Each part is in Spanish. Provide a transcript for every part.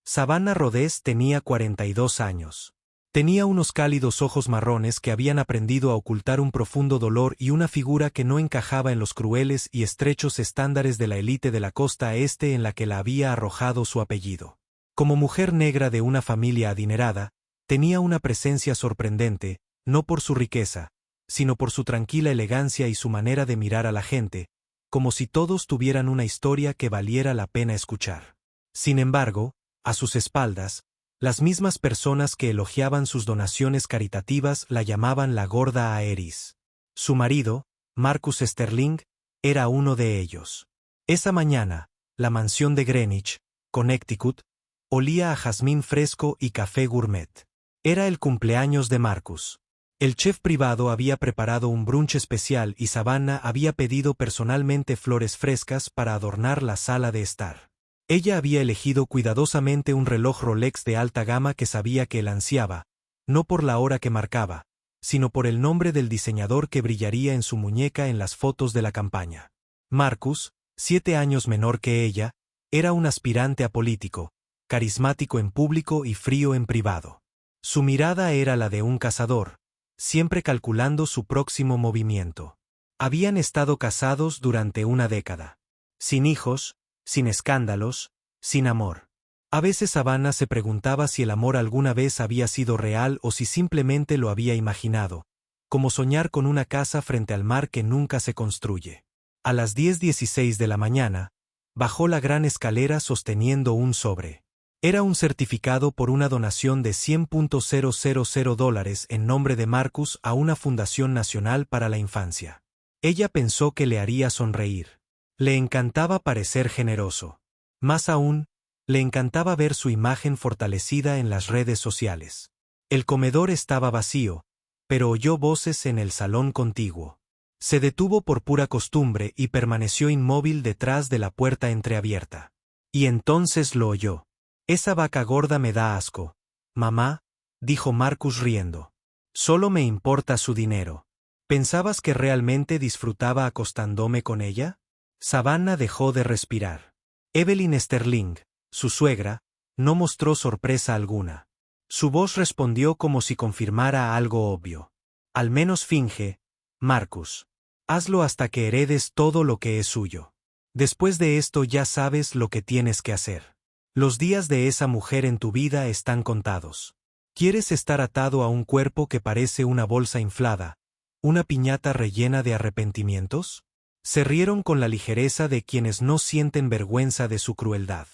Savannah Rhodes tenía 42 años. Tenía unos cálidos ojos marrones que habían aprendido a ocultar un profundo dolor y una figura que no encajaba en los crueles y estrechos estándares de la élite de la costa este en la que la había arrojado su apellido. Como mujer negra de una familia adinerada, tenía una presencia sorprendente, no por su riqueza, sino por su tranquila elegancia y su manera de mirar a la gente, como si todos tuvieran una historia que valiera la pena escuchar. Sin embargo, a sus espaldas, las mismas personas que elogiaban sus donaciones caritativas la llamaban la gorda Aeris. Su marido, Marcus Sterling, era uno de ellos. Esa mañana, la mansión de Greenwich, Connecticut, olía a jazmín fresco y café gourmet. Era el cumpleaños de Marcus. El chef privado había preparado un brunch especial y Savannah había pedido personalmente flores frescas para adornar la sala de estar. Ella había elegido cuidadosamente un reloj Rolex de alta gama que sabía que él ansiaba, no por la hora que marcaba, sino por el nombre del diseñador que brillaría en su muñeca en las fotos de la campaña. Marcus, 7 años menor que ella, era un aspirante a político, carismático en público y frío en privado. Su mirada era la de un cazador, siempre calculando su próximo movimiento. Habían estado casados durante una década. Sin hijos, sin escándalos, sin amor. A veces Savannah se preguntaba si el amor alguna vez había sido real o si simplemente lo había imaginado, como soñar con una casa frente al mar que nunca se construye. A las 10:16 de la mañana, bajó la gran escalera sosteniendo un sobre. Era un certificado por una donación de $100,000 en nombre de Marcus a una fundación nacional para la infancia. Ella pensó que le haría sonreír. Le encantaba parecer generoso. Más aún, le encantaba ver su imagen fortalecida en las redes sociales. El comedor estaba vacío, pero oyó voces en el salón contiguo. Se detuvo por pura costumbre y permaneció inmóvil detrás de la puerta entreabierta. Y entonces lo oyó. «Esa vaca gorda me da asco, mamá», dijo Marcus riendo. «Solo me importa su dinero. ¿Pensabas que realmente disfrutaba acostándome con ella?» Savannah dejó de respirar. Evelyn Sterling, su suegra, no mostró sorpresa alguna. Su voz respondió como si confirmara algo obvio. «Al menos finge, Marcus. Hazlo hasta que heredes todo lo que es suyo. Después de esto ya sabes lo que tienes que hacer. Los días de esa mujer en tu vida están contados. ¿Quieres estar atado a un cuerpo que parece una bolsa inflada, una piñata rellena de arrepentimientos?» Se rieron con la ligereza de quienes no sienten vergüenza de su crueldad.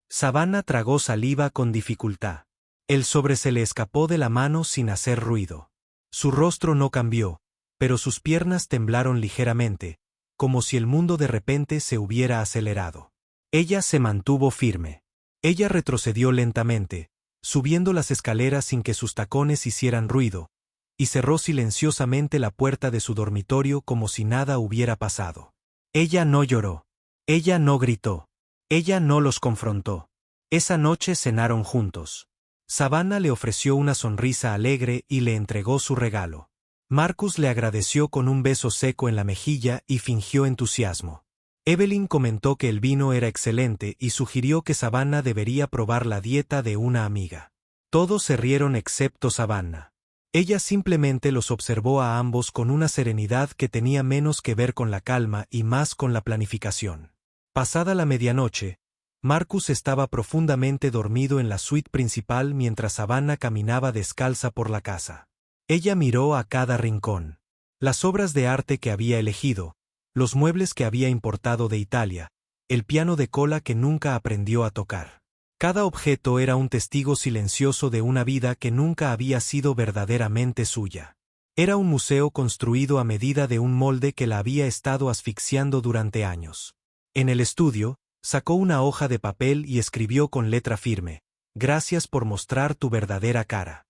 Savannah tragó saliva con dificultad. El sobre se le escapó de la mano sin hacer ruido. Su rostro no cambió, pero sus piernas temblaron ligeramente, como si el mundo de repente se hubiera acelerado. Ella se mantuvo firme. Ella retrocedió lentamente, subiendo las escaleras sin que sus tacones hicieran ruido, y cerró silenciosamente la puerta de su dormitorio como si nada hubiera pasado. Ella no lloró. Ella no gritó. Ella no los confrontó. Esa noche cenaron juntos. Savannah le ofreció una sonrisa alegre y le entregó su regalo. Marcus le agradeció con un beso seco en la mejilla y fingió entusiasmo. Evelyn comentó que el vino era excelente y sugirió que Savannah debería probar la dieta de una amiga. Todos se rieron excepto Savannah. Ella simplemente los observó a ambos con una serenidad que tenía menos que ver con la calma y más con la planificación. Pasada la medianoche, Marcus estaba profundamente dormido en la suite principal mientras Savannah caminaba descalza por la casa. Ella miró a cada rincón. Las obras de arte que había elegido, los muebles que había importado de Italia, el piano de cola que nunca aprendió a tocar. Cada objeto era un testigo silencioso de una vida que nunca había sido verdaderamente suya. Era un museo construido a medida de un molde que la había estado asfixiando durante años. En el estudio, sacó una hoja de papel y escribió con letra firme: «Gracias por mostrar tu verdadera cara».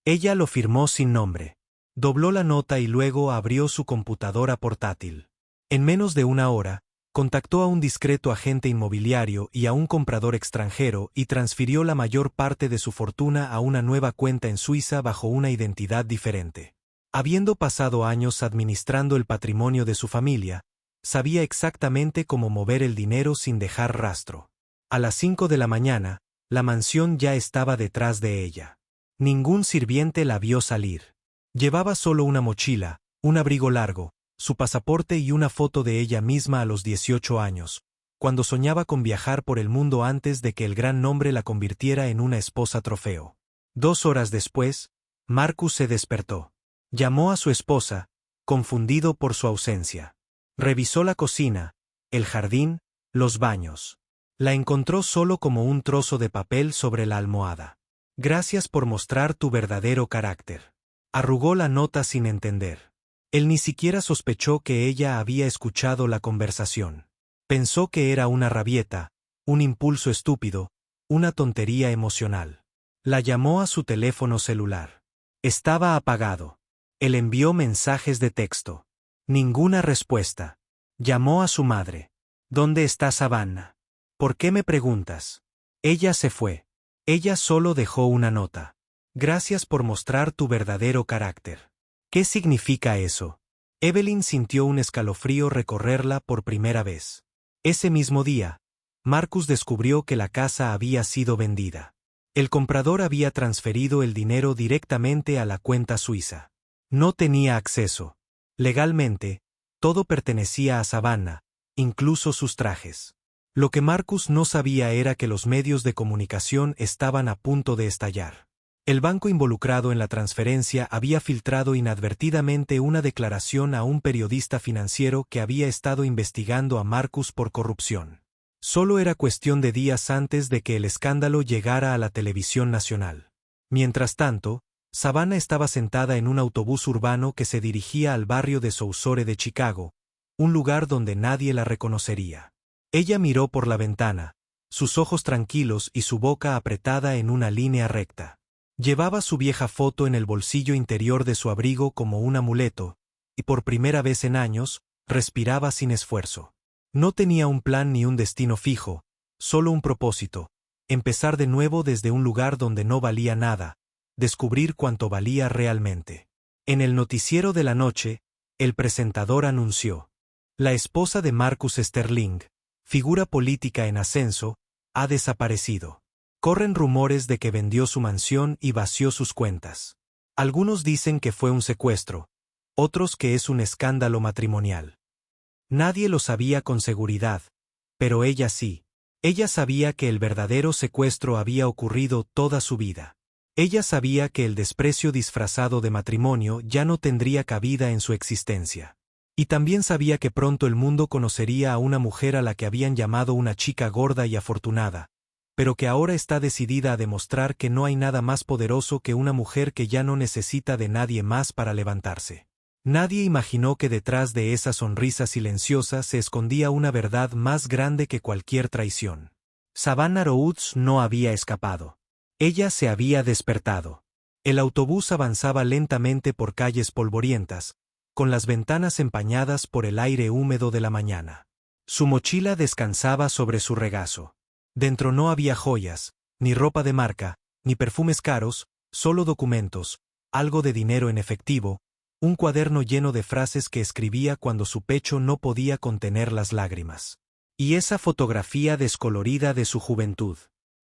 Ella lo firmó sin nombre. Dobló la nota y luego abrió su computadora portátil. En menos de una hora, contactó a un discreto agente inmobiliario y a un comprador extranjero y transfirió la mayor parte de su fortuna a una nueva cuenta en Suiza bajo una identidad diferente. Habiendo pasado años administrando el patrimonio de su familia, sabía exactamente cómo mover el dinero sin dejar rastro. A las 5 de la mañana, La mansión ya estaba detrás de ella. Ningún sirviente la vio salir. Llevaba solo una mochila, un abrigo largo, su pasaporte y una foto de ella misma a los 18 años, cuando soñaba con viajar por el mundo antes de que el gran nombre la convirtiera en una esposa trofeo. 2 horas después, Marcus se despertó. Llamó a su esposa, confundido por su ausencia. Revisó la cocina, el jardín, los baños. La encontró solo como un trozo de papel sobre la almohada. Gracias por mostrar tu verdadero carácter. Arrugó la nota sin entender. Él ni siquiera sospechó que ella había escuchado la conversación. Pensó que era una rabieta, un impulso estúpido, una tontería emocional. La llamó a su teléfono celular. Estaba apagado. Él envió mensajes de texto. Ninguna respuesta. Llamó a su madre. ¿Dónde está Savannah? ¿Por qué me preguntas? Ella se fue. Ella solo dejó una nota. Gracias por mostrar tu verdadero carácter. ¿Qué significa eso? Evelyn sintió un escalofrío recorrerla por primera vez. Ese mismo día, Marcus descubrió que la casa había sido vendida. El comprador había transferido el dinero directamente a la cuenta suiza. No tenía acceso. Legalmente, todo pertenecía a Savannah, incluso sus trajes. Lo que Marcus no sabía era que los medios de comunicación estaban a punto de estallar. El banco involucrado en la transferencia había filtrado inadvertidamente una declaración a un periodista financiero que había estado investigando a Marcus por corrupción. Solo era cuestión de días antes de que el escándalo llegara a la televisión nacional. Mientras tanto, Savannah estaba sentada en un autobús urbano que se dirigía al barrio de Sousore de Chicago, un lugar donde nadie la reconocería. Ella miró por la ventana, sus ojos tranquilos y su boca apretada en una línea recta. Llevaba su vieja foto en el bolsillo interior de su abrigo como un amuleto, y por primera vez en años, respiraba sin esfuerzo. No tenía un plan ni un destino fijo, solo un propósito: empezar de nuevo desde un lugar donde no valía nada, descubrir cuánto valía realmente. En el noticiero de la noche, el presentador anunció: la esposa de Marcus Sterling, figura política en ascenso, ha desaparecido. Corren rumores de que vendió su mansión y vació sus cuentas. Algunos dicen que fue un secuestro, otros que es un escándalo matrimonial. Nadie lo sabía con seguridad, pero ella sí. Ella sabía que el verdadero secuestro había ocurrido toda su vida. Ella sabía que el desprecio disfrazado de matrimonio ya no tendría cabida en su existencia. Y también sabía que pronto el mundo conocería a una mujer a la que habían llamado una chica gorda y afortunada, pero que ahora está decidida a demostrar que no hay nada más poderoso que una mujer que ya no necesita de nadie más para levantarse. Nadie imaginó que detrás de esa sonrisa silenciosa se escondía una verdad más grande que cualquier traición. Savannah Rhodes no había escapado. Ella se había despertado. El autobús avanzaba lentamente por calles polvorientas, con las ventanas empañadas por el aire húmedo de la mañana. Su mochila descansaba sobre su regazo. Dentro no había joyas, ni ropa de marca, ni perfumes caros, solo documentos, algo de dinero en efectivo, un cuaderno lleno de frases que escribía cuando su pecho no podía contener las lágrimas. Y esa fotografía descolorida de su juventud.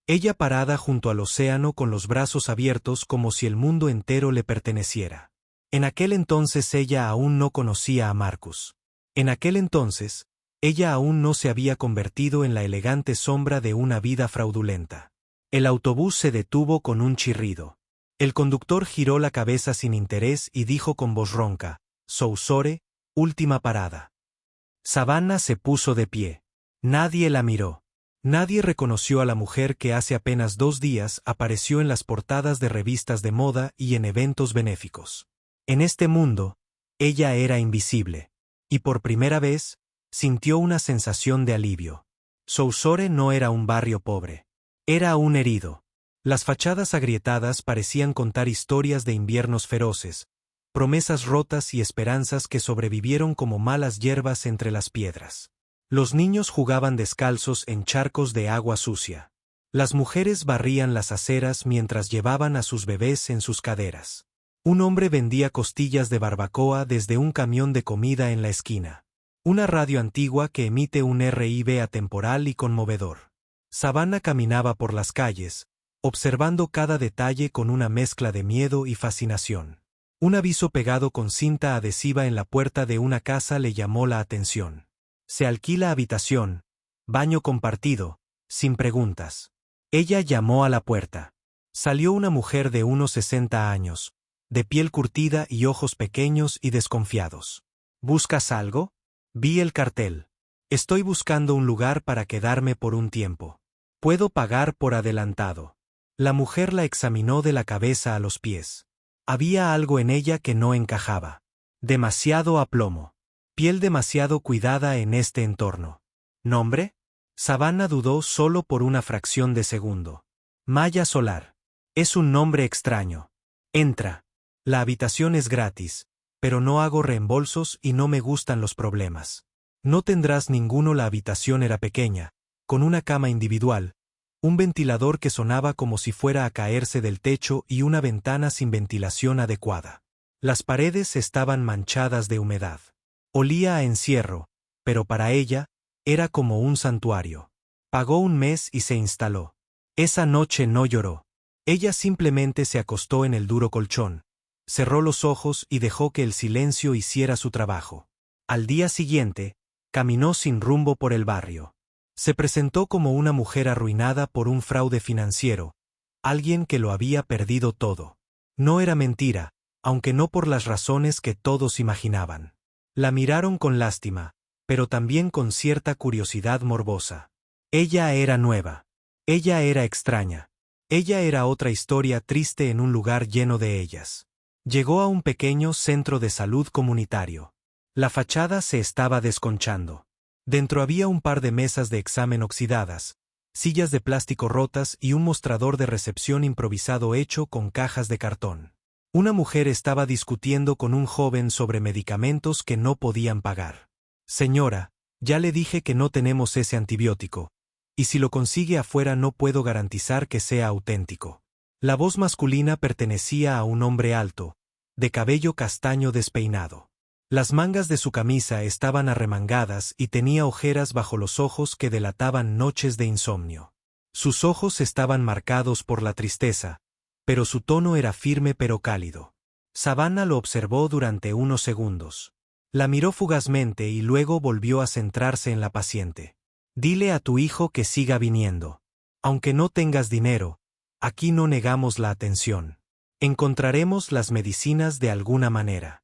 Ella parada junto al océano con los brazos abiertos como si el mundo entero le perteneciera. En aquel entonces ella aún no conocía a Marcus. En aquel entonces, ella aún no se había convertido en la elegante sombra de una vida fraudulenta. El autobús se detuvo con un chirrido. El conductor giró la cabeza sin interés y dijo con voz ronca: Sousore, última parada. Savannah se puso de pie. Nadie la miró. Nadie reconoció a la mujer que hace apenas 2 días apareció en las portadas de revistas de moda y en eventos benéficos. En este mundo, ella era invisible. Y por primera vez, sintió una sensación de alivio. Sousore no era un barrio pobre. Era un herido. Las fachadas agrietadas parecían contar historias de inviernos feroces, promesas rotas y esperanzas que sobrevivieron como malas hierbas entre las piedras. Los niños jugaban descalzos en charcos de agua sucia. Las mujeres barrían las aceras mientras llevaban a sus bebés en sus caderas. Un hombre vendía costillas de barbacoa desde un camión de comida en la esquina. Una radio antigua que emite un RIB atemporal y conmovedor. Savannah caminaba por las calles, observando cada detalle con una mezcla de miedo y fascinación. Un aviso pegado con cinta adhesiva en la puerta de una casa le llamó la atención. Se alquila habitación, baño compartido, sin preguntas. Ella llamó a la puerta. Salió una mujer de unos 60 años, de piel curtida y ojos pequeños y desconfiados. ¿Buscas algo? Vi el cartel. Estoy buscando un lugar para quedarme por un tiempo. Puedo pagar por adelantado. La mujer la examinó de la cabeza a los pies. Había algo en ella que no encajaba. Demasiado aplomo. Piel demasiado cuidada en este entorno. ¿Nombre? Savannah dudó solo por una fracción de segundo. Maya Solar. Es un nombre extraño. Entra. La habitación es gratis, pero no hago reembolsos y no me gustan los problemas. No tendrás ninguno. La habitación era pequeña, con una cama individual, un ventilador que sonaba como si fuera a caerse del techo y una ventana sin ventilación adecuada. Las paredes estaban manchadas de humedad. Olía a encierro, pero para ella, era como un santuario. Pagó un mes y se instaló. Esa noche no lloró. Ella simplemente se acostó en el duro colchón, cerró los ojos y dejó que el silencio hiciera su trabajo. Al día siguiente, caminó sin rumbo por el barrio. Se presentó como una mujer arruinada por un fraude financiero, alguien que lo había perdido todo. No era mentira, aunque no por las razones que todos imaginaban. La miraron con lástima, pero también con cierta curiosidad morbosa. Ella era nueva. Ella era extraña. Ella era otra historia triste en un lugar lleno de ellas. Llegó a un pequeño centro de salud comunitario. La fachada se estaba desconchando. Dentro había un par de mesas de examen oxidadas, sillas de plástico rotas y un mostrador de recepción improvisado hecho con cajas de cartón. Una mujer estaba discutiendo con un joven sobre medicamentos que no podían pagar. Señora, ya le dije que no tenemos ese antibiótico, y si lo consigue afuera no puedo garantizar que sea auténtico. La voz masculina pertenecía a un hombre alto, de cabello castaño despeinado. Las mangas de su camisa estaban arremangadas y tenía ojeras bajo los ojos que delataban noches de insomnio. Sus ojos estaban marcados por la tristeza, pero su tono era firme pero cálido. Savannah lo observó durante unos segundos. La miró fugazmente y luego volvió a centrarse en la paciente. Dile a tu hijo que siga viniendo. Aunque no tengas dinero, aquí no negamos la atención. Encontraremos las medicinas de alguna manera.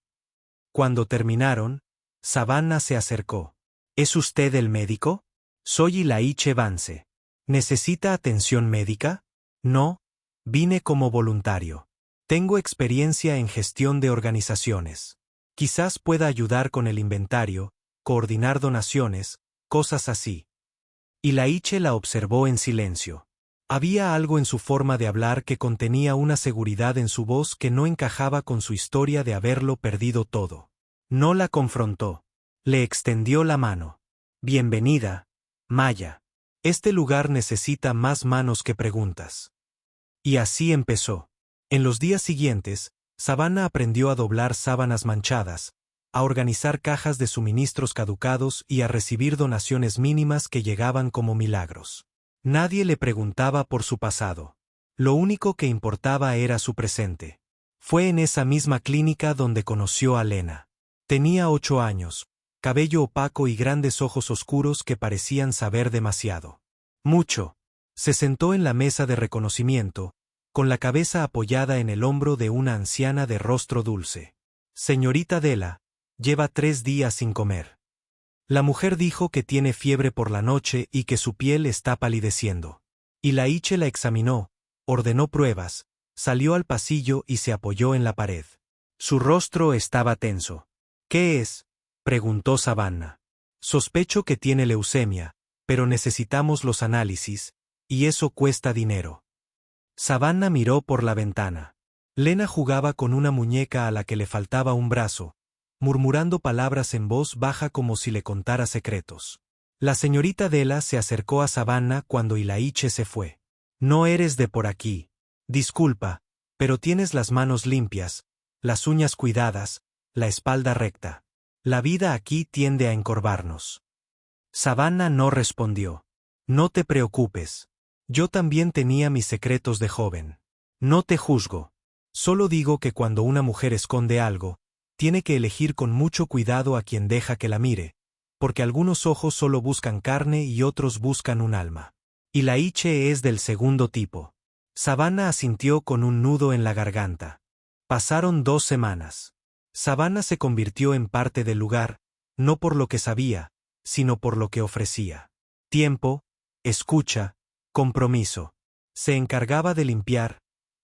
Cuando terminaron, Savannah se acercó. ¿Es usted el médico? Soy Ilaiche Vance. ¿Necesita atención médica? No, vine como voluntario. Tengo experiencia en gestión de organizaciones. Quizás pueda ayudar con el inventario, coordinar donaciones, cosas así. Ilaiche la observó en silencio. Había algo en su forma de hablar que contenía una seguridad en su voz que no encajaba con su historia de haberlo perdido todo. No la confrontó. Le extendió la mano. Bienvenida, Maya. Este lugar necesita más manos que preguntas. Y así empezó. En los días siguientes, Savannah aprendió a doblar sábanas manchadas, a organizar cajas de suministros caducados y a recibir donaciones mínimas que llegaban como milagros. Nadie le preguntaba por su pasado. Lo único que importaba era su presente. Fue en esa misma clínica donde conoció a Lena. Tenía 8 años, cabello opaco y grandes ojos oscuros que parecían saber demasiado. Mucho. Se sentó en la mesa de reconocimiento, con la cabeza apoyada en el hombro de una anciana de rostro dulce. Señorita Della, lleva 3 días sin comer. La mujer dijo que tiene fiebre por la noche y que su piel está palideciendo. Ilaiche la examinó, ordenó pruebas, salió al pasillo y se apoyó en la pared. Su rostro estaba tenso. ¿Qué es?, preguntó Savannah. Sospecho que tiene leucemia, pero necesitamos los análisis, y eso cuesta dinero. Savannah miró por la ventana. Lena jugaba con una muñeca a la que le faltaba un brazo, murmurando palabras en voz baja como si le contara secretos. La señorita Della se acercó a Savannah cuando Ilaiche se fue. No eres de por aquí. Disculpa, pero tienes las manos limpias, las uñas cuidadas, la espalda recta. La vida aquí tiende a encorvarnos. Savannah no respondió. No te preocupes. Yo también tenía mis secretos de joven. No te juzgo. Solo digo que cuando una mujer esconde algo, tiene que elegir con mucho cuidado a quien deja que la mire, porque algunos ojos solo buscan carne y otros buscan un alma. Y la Iche es del segundo tipo. Savannah asintió con un nudo en la garganta. Pasaron 2 semanas. Savannah se convirtió en parte del lugar, no por lo que sabía, sino por lo que ofrecía. Tiempo, escucha, compromiso. Se encargaba de limpiar,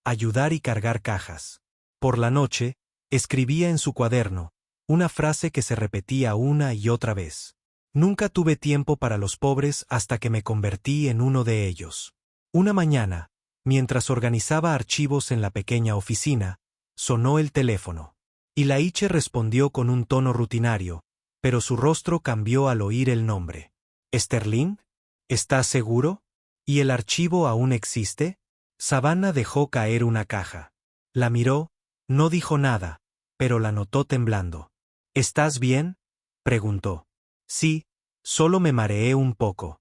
ayudar y cargar cajas. Por la noche, escribía en su cuaderno, una frase que se repetía una y otra vez. Nunca tuve tiempo para los pobres hasta que me convertí en uno de ellos. Una mañana, mientras organizaba archivos en la pequeña oficina, sonó el teléfono. Y la Iche respondió con un tono rutinario, pero su rostro cambió al oír el nombre. ¿Sterling? ¿Estás seguro? ¿Y el archivo aún existe? Savannah dejó caer una caja. La miró, no dijo nada, pero la notó temblando. ¿Estás bien?, preguntó. Sí, solo me mareé un poco.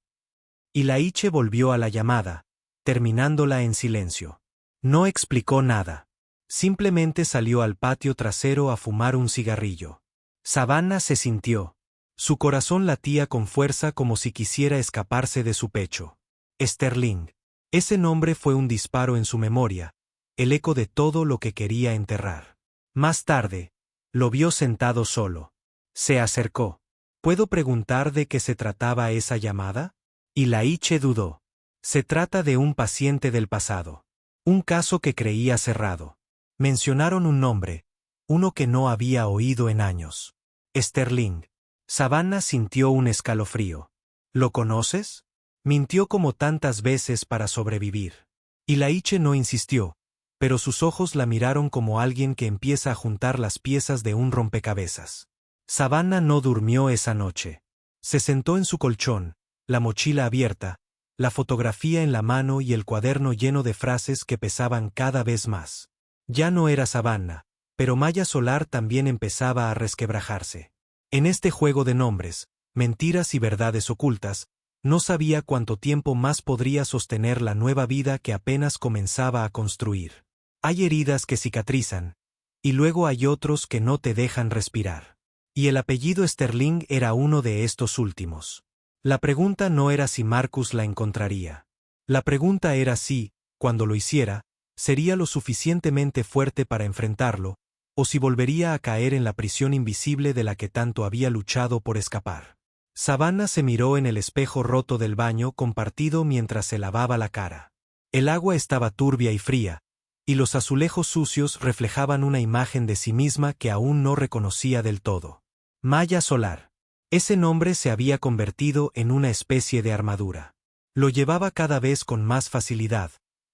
Y la Iche volvió a la llamada, terminándola en silencio. No explicó nada. Simplemente salió al patio trasero a fumar un cigarrillo. Savannah se sintió. Su corazón latía con fuerza como si quisiera escaparse de su pecho. Sterling. Ese nombre fue un disparo en su memoria, el eco de todo lo que quería enterrar. Más tarde, lo vio sentado solo. Se acercó. ¿Puedo preguntar de qué se trataba esa llamada? Y la Iche dudó. Se trata de un paciente del pasado. Un caso que creía cerrado. Mencionaron un nombre, uno que no había oído en años. Sterling. Savannah sintió un escalofrío. ¿Lo conoces? Mintió como tantas veces para sobrevivir. Y la Iche no insistió, pero sus ojos la miraron como alguien que empieza a juntar las piezas de un rompecabezas. Savannah no durmió esa noche. Se sentó en su colchón, la mochila abierta, la fotografía en la mano y el cuaderno lleno de frases que pesaban cada vez más. Ya no era Savannah, pero Maya Solar también empezaba a resquebrajarse. En este juego de nombres, mentiras y verdades ocultas, no sabía cuánto tiempo más podría sostener la nueva vida que apenas comenzaba a construir. Hay heridas que cicatrizan, y luego hay otros que no te dejan respirar. Y el apellido Sterling era uno de estos últimos. La pregunta no era si Marcus la encontraría. La pregunta era si, cuando lo hiciera, sería lo suficientemente fuerte para enfrentarlo, o si volvería a caer en la prisión invisible de la que tanto había luchado por escapar. Savannah se miró en el espejo roto del baño compartido mientras se lavaba la cara. El agua estaba turbia y fría, y los azulejos sucios reflejaban una imagen de sí misma que aún no reconocía del todo. Maya Solar. Ese nombre se había convertido en una especie de armadura. Lo llevaba cada vez con más facilidad,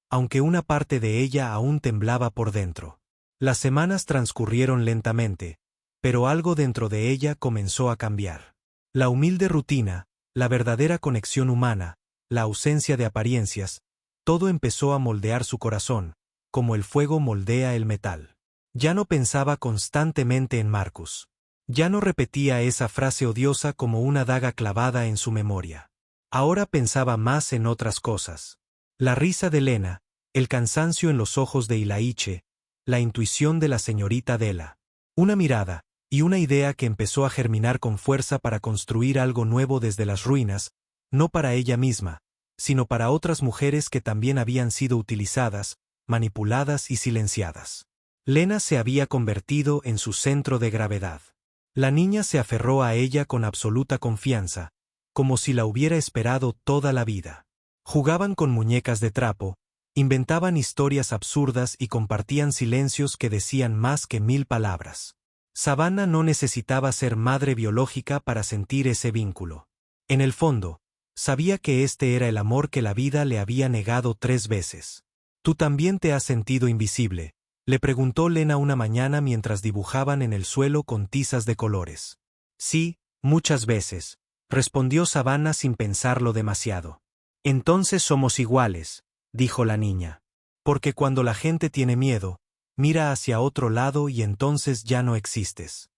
aunque una parte de ella aún temblaba por dentro. Las semanas transcurrieron lentamente, pero algo dentro de ella comenzó a cambiar. La humilde rutina, la verdadera conexión humana, la ausencia de apariencias, todo empezó a moldear su corazón, como el fuego moldea el metal. Ya no pensaba constantemente en Marcus. Ya no repetía esa frase odiosa como una daga clavada en su memoria. Ahora pensaba más en otras cosas. La risa de Lena, el cansancio en los ojos de Ilaiche, la intuición de la señorita Della. Una mirada, y una idea que empezó a germinar con fuerza para construir algo nuevo desde las ruinas, no para ella misma, sino para otras mujeres que también habían sido utilizadas, manipuladas y silenciadas. Lena se había convertido en su centro de gravedad. La niña se aferró a ella con absoluta confianza, como si la hubiera esperado toda la vida. Jugaban con muñecas de trapo, inventaban historias absurdas y compartían silencios que decían más que 1000 palabras. Savannah no necesitaba ser madre biológica para sentir ese vínculo. En el fondo, sabía que este era el amor que la vida le había negado 3 veces. ¿Tú también te has sentido invisible?, le preguntó Lena una mañana mientras dibujaban en el suelo con tizas de colores. Sí, muchas veces, respondió Savannah sin pensarlo demasiado. Entonces somos iguales, dijo la niña. Porque cuando la gente tiene miedo, mira hacia otro lado y entonces ya no existes.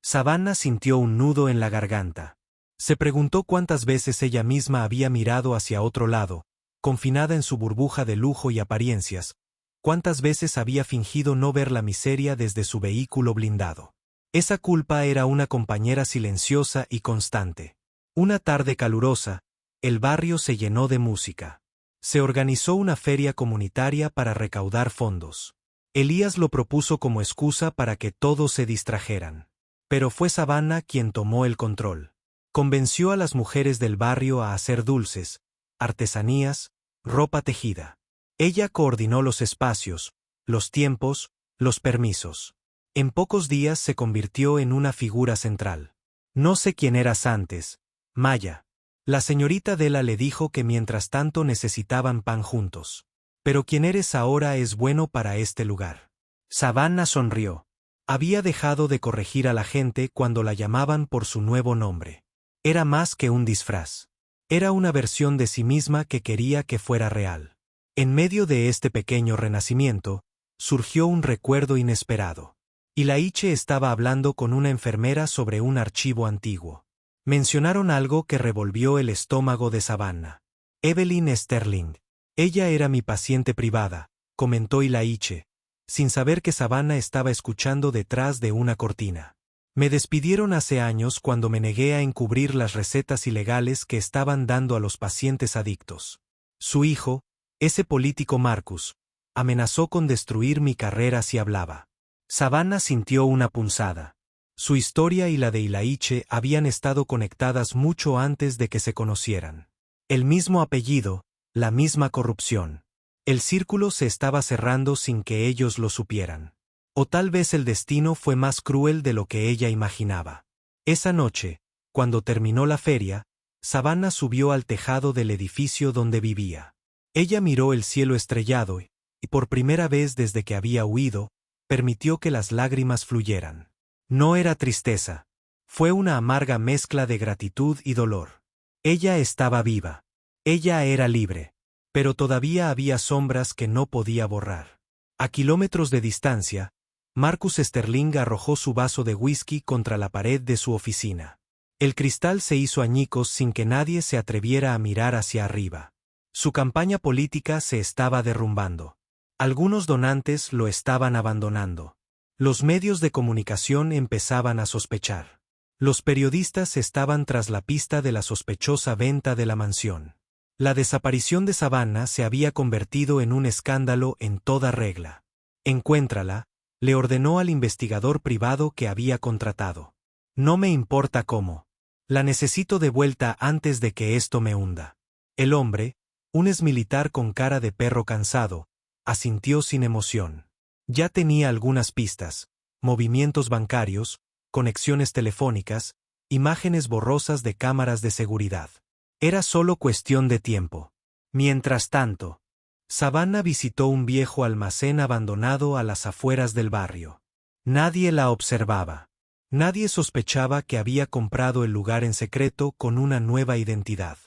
Savannah sintió un nudo en la garganta. Se preguntó cuántas veces ella misma había mirado hacia otro lado, confinada en su burbuja de lujo y apariencias, cuántas veces había fingido no ver la miseria desde su vehículo blindado. Esa culpa era una compañera silenciosa y constante. Una tarde calurosa, el barrio se llenó de música. Se organizó una feria comunitaria para recaudar fondos. Elías lo propuso como excusa para que todos se distrajeran. Pero fue Savannah quien tomó el control. Convenció a las mujeres del barrio a hacer dulces, artesanías, ropa tejida. Ella coordinó los espacios, los tiempos, los permisos. En pocos días se convirtió en una figura central. No sé quién eras antes, Maya. La señorita Della le dijo que mientras tanto necesitaban pan juntos. Pero quien eres ahora es bueno para este lugar. Savannah sonrió. Había dejado de corregir a la gente cuando la llamaban por su nuevo nombre. Era más que un disfraz. Era una versión de sí misma que quería que fuera real. En medio de este pequeño renacimiento, surgió un recuerdo inesperado. Ilaiche estaba hablando con una enfermera sobre un archivo antiguo. Mencionaron algo que revolvió el estómago de Savannah. Evelyn Sterling. Ella era mi paciente privada, comentó Ilaiche, sin saber que Savannah estaba escuchando detrás de una cortina. Me despidieron hace años cuando me negué a encubrir las recetas ilegales que estaban dando a los pacientes adictos. Su hijo, ese político Marcus, amenazó con destruir mi carrera si hablaba. Savannah sintió una punzada. Su historia y la de Ilaiche habían estado conectadas mucho antes de que se conocieran. El mismo apellido, la misma corrupción. El círculo se estaba cerrando sin que ellos lo supieran. O tal vez el destino fue más cruel de lo que ella imaginaba. Esa noche, cuando terminó la feria, Savannah subió al tejado del edificio donde vivía. Ella miró el cielo estrellado y, por primera vez desde que había huido, permitió que las lágrimas fluyeran. No era tristeza. Fue una amarga mezcla de gratitud y dolor. Ella estaba viva. Ella era libre. Pero todavía había sombras que no podía borrar. A kilómetros de distancia, Marcus Sterling arrojó su vaso de whisky contra la pared de su oficina. El cristal se hizo añicos sin que nadie se atreviera a mirar hacia arriba. Su campaña política se estaba derrumbando. Algunos donantes lo estaban abandonando. Los medios de comunicación empezaban a sospechar. Los periodistas estaban tras la pista de la sospechosa venta de la mansión. La desaparición de Savannah se había convertido en un escándalo en toda regla. Encuéntrala, le ordenó al investigador privado que había contratado. No me importa cómo. La necesito de vuelta antes de que esto me hunda. El hombre, un exmilitar con cara de perro cansado, asintió sin emoción. Ya tenía algunas pistas, movimientos bancarios, conexiones telefónicas, imágenes borrosas de cámaras de seguridad. Era solo cuestión de tiempo. Mientras tanto, Savannah visitó un viejo almacén abandonado a las afueras del barrio. Nadie la observaba. Nadie sospechaba que había comprado el lugar en secreto con una nueva identidad.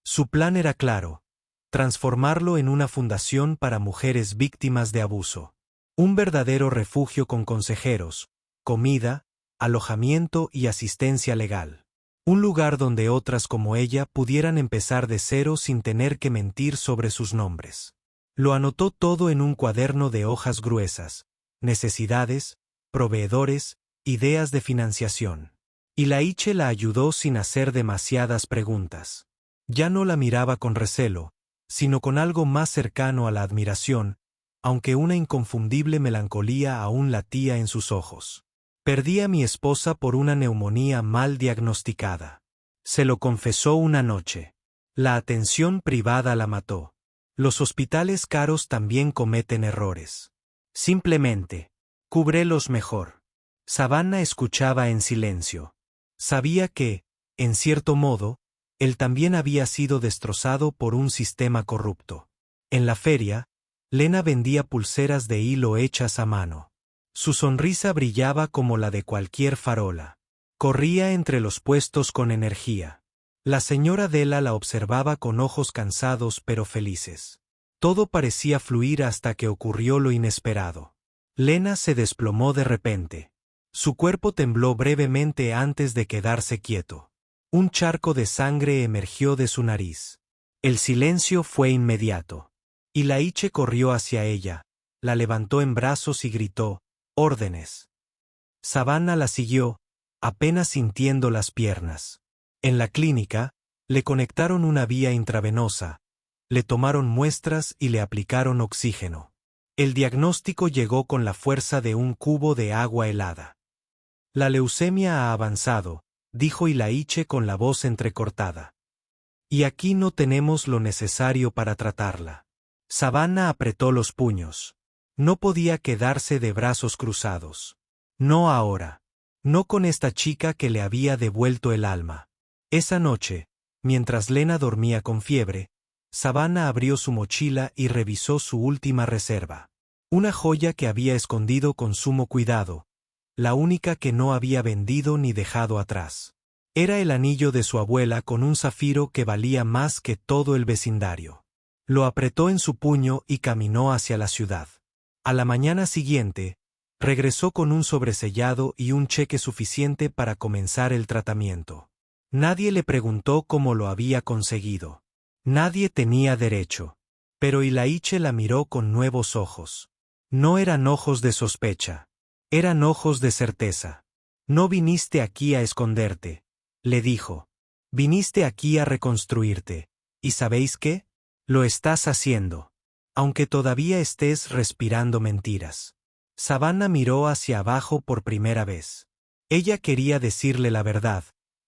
Su plan era claro: transformarlo en una fundación para mujeres víctimas de abuso. Un verdadero refugio con consejeros, comida, alojamiento y asistencia legal. Un lugar donde otras como ella pudieran empezar de cero sin tener que mentir sobre sus nombres. Lo anotó todo en un cuaderno de hojas gruesas: necesidades, proveedores, ideas de financiación. Ilaiche la ayudó sin hacer demasiadas preguntas. Ya no la miraba con recelo, sino con algo más cercano a la admiración, aunque una inconfundible melancolía aún latía en sus ojos. Perdí a mi esposa por una neumonía mal diagnosticada. Se lo confesó una noche. La atención privada la mató. Los hospitales caros también cometen errores. Simplemente, cúbrelos mejor. Savannah escuchaba en silencio. Sabía que, en cierto modo, él también había sido destrozado por un sistema corrupto. En la feria, Lena vendía pulseras de hilo hechas a mano. Su sonrisa brillaba como la de cualquier farola. Corría entre los puestos con energía. La señora Della la observaba con ojos cansados pero felices. Todo parecía fluir hasta que ocurrió lo inesperado. Lena se desplomó de repente. Su cuerpo tembló brevemente antes de quedarse quieto. Un charco de sangre emergió de su nariz. El silencio fue inmediato. Ilaiche corrió hacia ella, la levantó en brazos y gritó, «¡Órdenes!». Savannah la siguió, apenas sintiendo las piernas. En la clínica, le conectaron una vía intravenosa, le tomaron muestras y le aplicaron oxígeno. El diagnóstico llegó con la fuerza de un cubo de agua helada. «La leucemia ha avanzado», dijo Ilaiche con la voz entrecortada. «Y aquí no tenemos lo necesario para tratarla». Savannah apretó los puños. No podía quedarse de brazos cruzados. No ahora. No con esta chica que le había devuelto el alma. Esa noche, mientras Lena dormía con fiebre, Savannah abrió su mochila y revisó su última reserva. Una joya que había escondido con sumo cuidado, la única que no había vendido ni dejado atrás. Era el anillo de su abuela con un zafiro que valía más que todo el vecindario. Lo apretó en su puño y caminó hacia la ciudad. A la mañana siguiente, regresó con un sobresellado y un cheque suficiente para comenzar el tratamiento. Nadie le preguntó cómo lo había conseguido. Nadie tenía derecho. Pero Ilaiche la miró con nuevos ojos. No eran ojos de sospecha. Eran ojos de certeza. «No viniste aquí a esconderte», le dijo. «Viniste aquí a reconstruirte. ¿Y sabéis qué? Lo estás haciendo. Aunque todavía estés respirando mentiras». Savannah miró hacia abajo por primera vez. Ella quería decirle la verdad,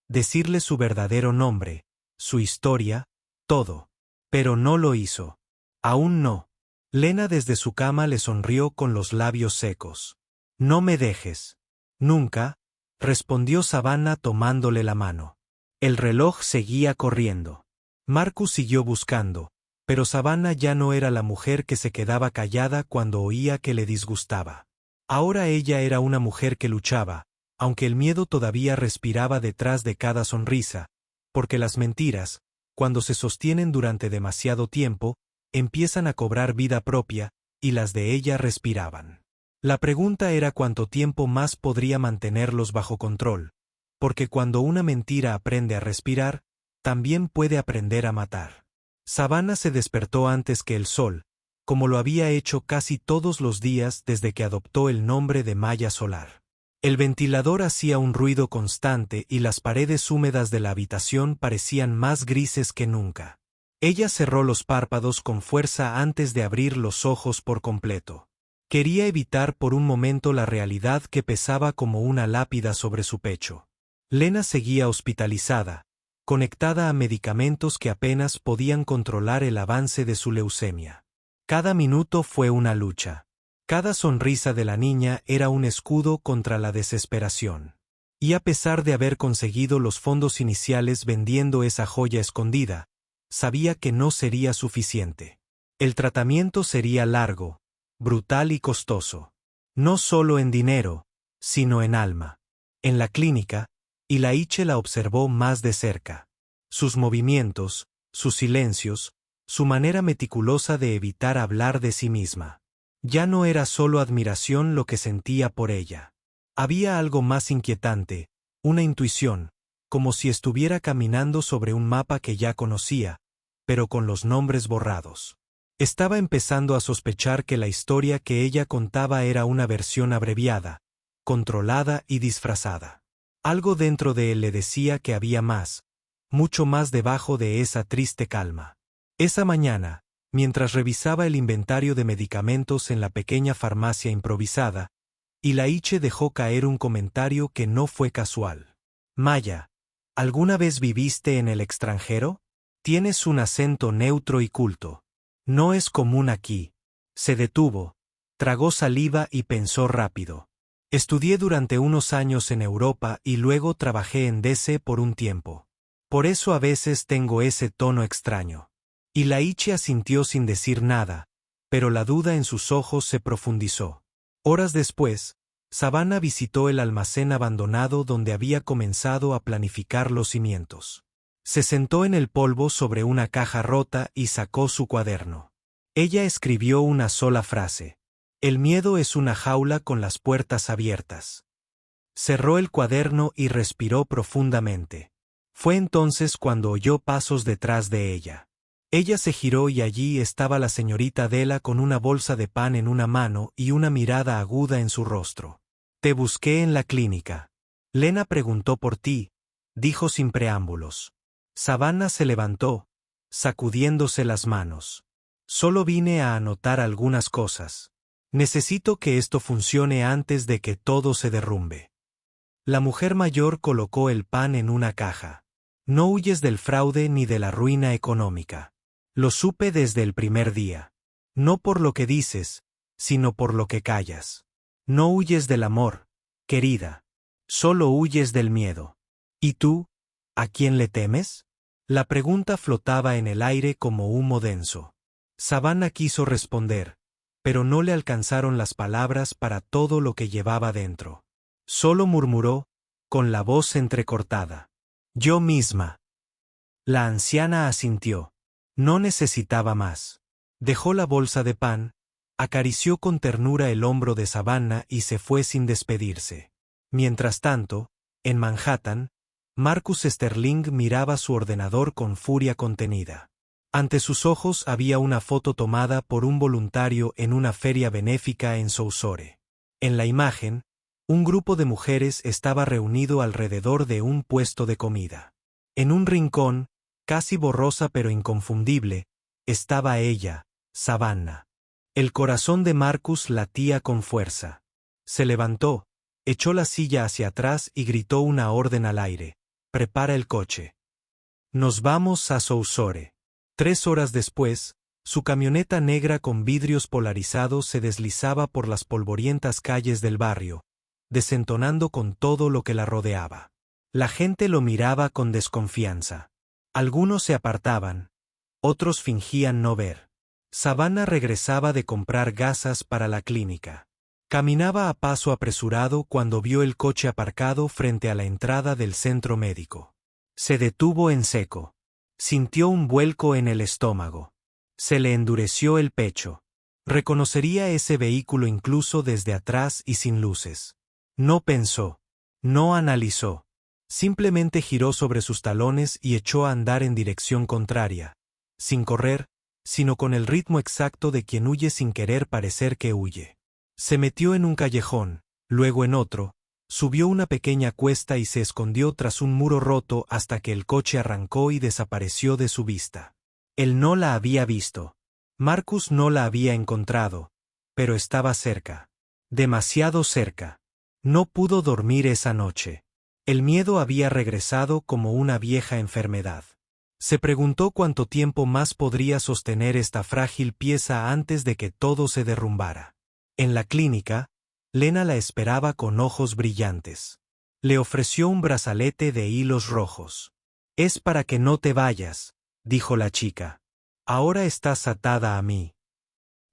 decirle su verdadero nombre, su historia, todo. Pero no lo hizo. Aún no. Lena desde su cama le sonrió con los labios secos. «No me dejes». «Nunca», respondió Savannah tomándole la mano. El reloj seguía corriendo. Marcus siguió buscando, pero Savannah ya no era la mujer que se quedaba callada cuando oía que le disgustaba. Ahora ella era una mujer que luchaba, aunque el miedo todavía respiraba detrás de cada sonrisa, porque las mentiras, cuando se sostienen durante demasiado tiempo, empiezan a cobrar vida propia, y las de ella respiraban. La pregunta era cuánto tiempo más podría mantenerlos bajo control, porque cuando una mentira aprende a respirar, también puede aprender a matar. Savannah se despertó antes que el sol, como lo había hecho casi todos los días desde que adoptó el nombre de Maya Solar. El ventilador hacía un ruido constante y las paredes húmedas de la habitación parecían más grises que nunca. Ella cerró los párpados con fuerza antes de abrir los ojos por completo. Quería evitar por un momento la realidad que pesaba como una lápida sobre su pecho. Lena seguía hospitalizada, conectada a medicamentos que apenas podían controlar el avance de su leucemia. Cada minuto fue una lucha. Cada sonrisa de la niña era un escudo contra la desesperación. Y a pesar de haber conseguido los fondos iniciales vendiendo esa joya escondida, sabía que no sería suficiente. El tratamiento sería largo, brutal y costoso. No solo en dinero, sino en alma. En la clínica, Ilaiche la observó más de cerca. Sus movimientos, sus silencios, su manera meticulosa de evitar hablar de sí misma. Ya no era solo admiración lo que sentía por ella. Había algo más inquietante, una intuición, como si estuviera caminando sobre un mapa que ya conocía, pero con los nombres borrados. Estaba empezando a sospechar que la historia que ella contaba era una versión abreviada, controlada y disfrazada. Algo dentro de él le decía que había más, mucho más debajo de esa triste calma. Esa mañana, mientras revisaba el inventario de medicamentos en la pequeña farmacia improvisada, Ilaiche dejó caer un comentario que no fue casual. «Maya, ¿alguna vez viviste en el extranjero? Tienes un acento neutro y culto. No es común aquí». Se detuvo, tragó saliva y pensó rápido. «Estudié durante unos años en Europa y luego trabajé en DC por un tiempo. Por eso a veces tengo ese tono extraño». Ilaiche asintió sin decir nada, pero la duda en sus ojos se profundizó. Horas después, Savannah visitó el almacén abandonado donde había comenzado a planificar los cimientos. Se sentó en el polvo sobre una caja rota y sacó su cuaderno. Ella escribió una sola frase: «El miedo es una jaula con las puertas abiertas». Cerró el cuaderno y respiró profundamente. Fue entonces cuando oyó pasos detrás de ella. Ella se giró y allí estaba la señorita Della con una bolsa de pan en una mano y una mirada aguda en su rostro. Te busqué en la clínica. Lena preguntó por ti, dijo sin preámbulos. Savannah se levantó, sacudiéndose las manos. Solo vine a anotar algunas cosas. Necesito que esto funcione antes de que todo se derrumbe. La mujer mayor colocó el pan en una caja. No huyes del fraude ni de la ruina económica. Lo supe desde el primer día. No por lo que dices, sino por lo que callas. No huyes del amor, querida. Solo huyes del miedo. ¿Y tú? ¿A quién le temes? La pregunta flotaba en el aire como humo denso. Savannah quiso responder, pero no le alcanzaron las palabras para todo lo que llevaba dentro. Solo murmuró, con la voz entrecortada. Yo misma. La anciana asintió. No necesitaba más. Dejó la bolsa de pan, acarició con ternura el hombro de Savannah y se fue sin despedirse. Mientras tanto, en Manhattan, Marcus Sterling miraba su ordenador con furia contenida. Ante sus ojos había una foto tomada por un voluntario en una feria benéfica en Sousore. En la imagen, un grupo de mujeres estaba reunido alrededor de un puesto de comida. En un rincón, casi borrosa pero inconfundible, estaba ella, Savannah. El corazón de Marcus latía con fuerza. Se levantó, echó la silla hacia atrás y gritó una orden al aire. Prepara el coche. Nos vamos a Sousore. 3 horas después, su camioneta negra con vidrios polarizados se deslizaba por las polvorientas calles del barrio, desentonando con todo lo que la rodeaba. La gente lo miraba con desconfianza. Algunos se apartaban, otros fingían no ver. Savannah regresaba de comprar gasas para la clínica. Caminaba a paso apresurado cuando vio el coche aparcado frente a la entrada del centro médico. Se detuvo en seco. Sintió un vuelco en el estómago. Se le endureció el pecho. Reconocería ese vehículo incluso desde atrás y sin luces. No pensó. No analizó. Simplemente giró sobre sus talones y echó a andar en dirección contraria. Sin correr, sino con el ritmo exacto de quien huye sin querer parecer que huye. Se metió en un callejón, luego en otro, subió una pequeña cuesta y se escondió tras un muro roto hasta que el coche arrancó y desapareció de su vista. Él no la había visto. Marcus no la había encontrado, pero estaba cerca. Demasiado cerca. No pudo dormir esa noche. El miedo había regresado como una vieja enfermedad. Se preguntó cuánto tiempo más podría sostener esta frágil pieza antes de que todo se derrumbara. En la clínica, Lena la esperaba con ojos brillantes. Le ofreció un brazalete de hilos rojos. Es para que no te vayas, dijo la chica. Ahora estás atada a mí.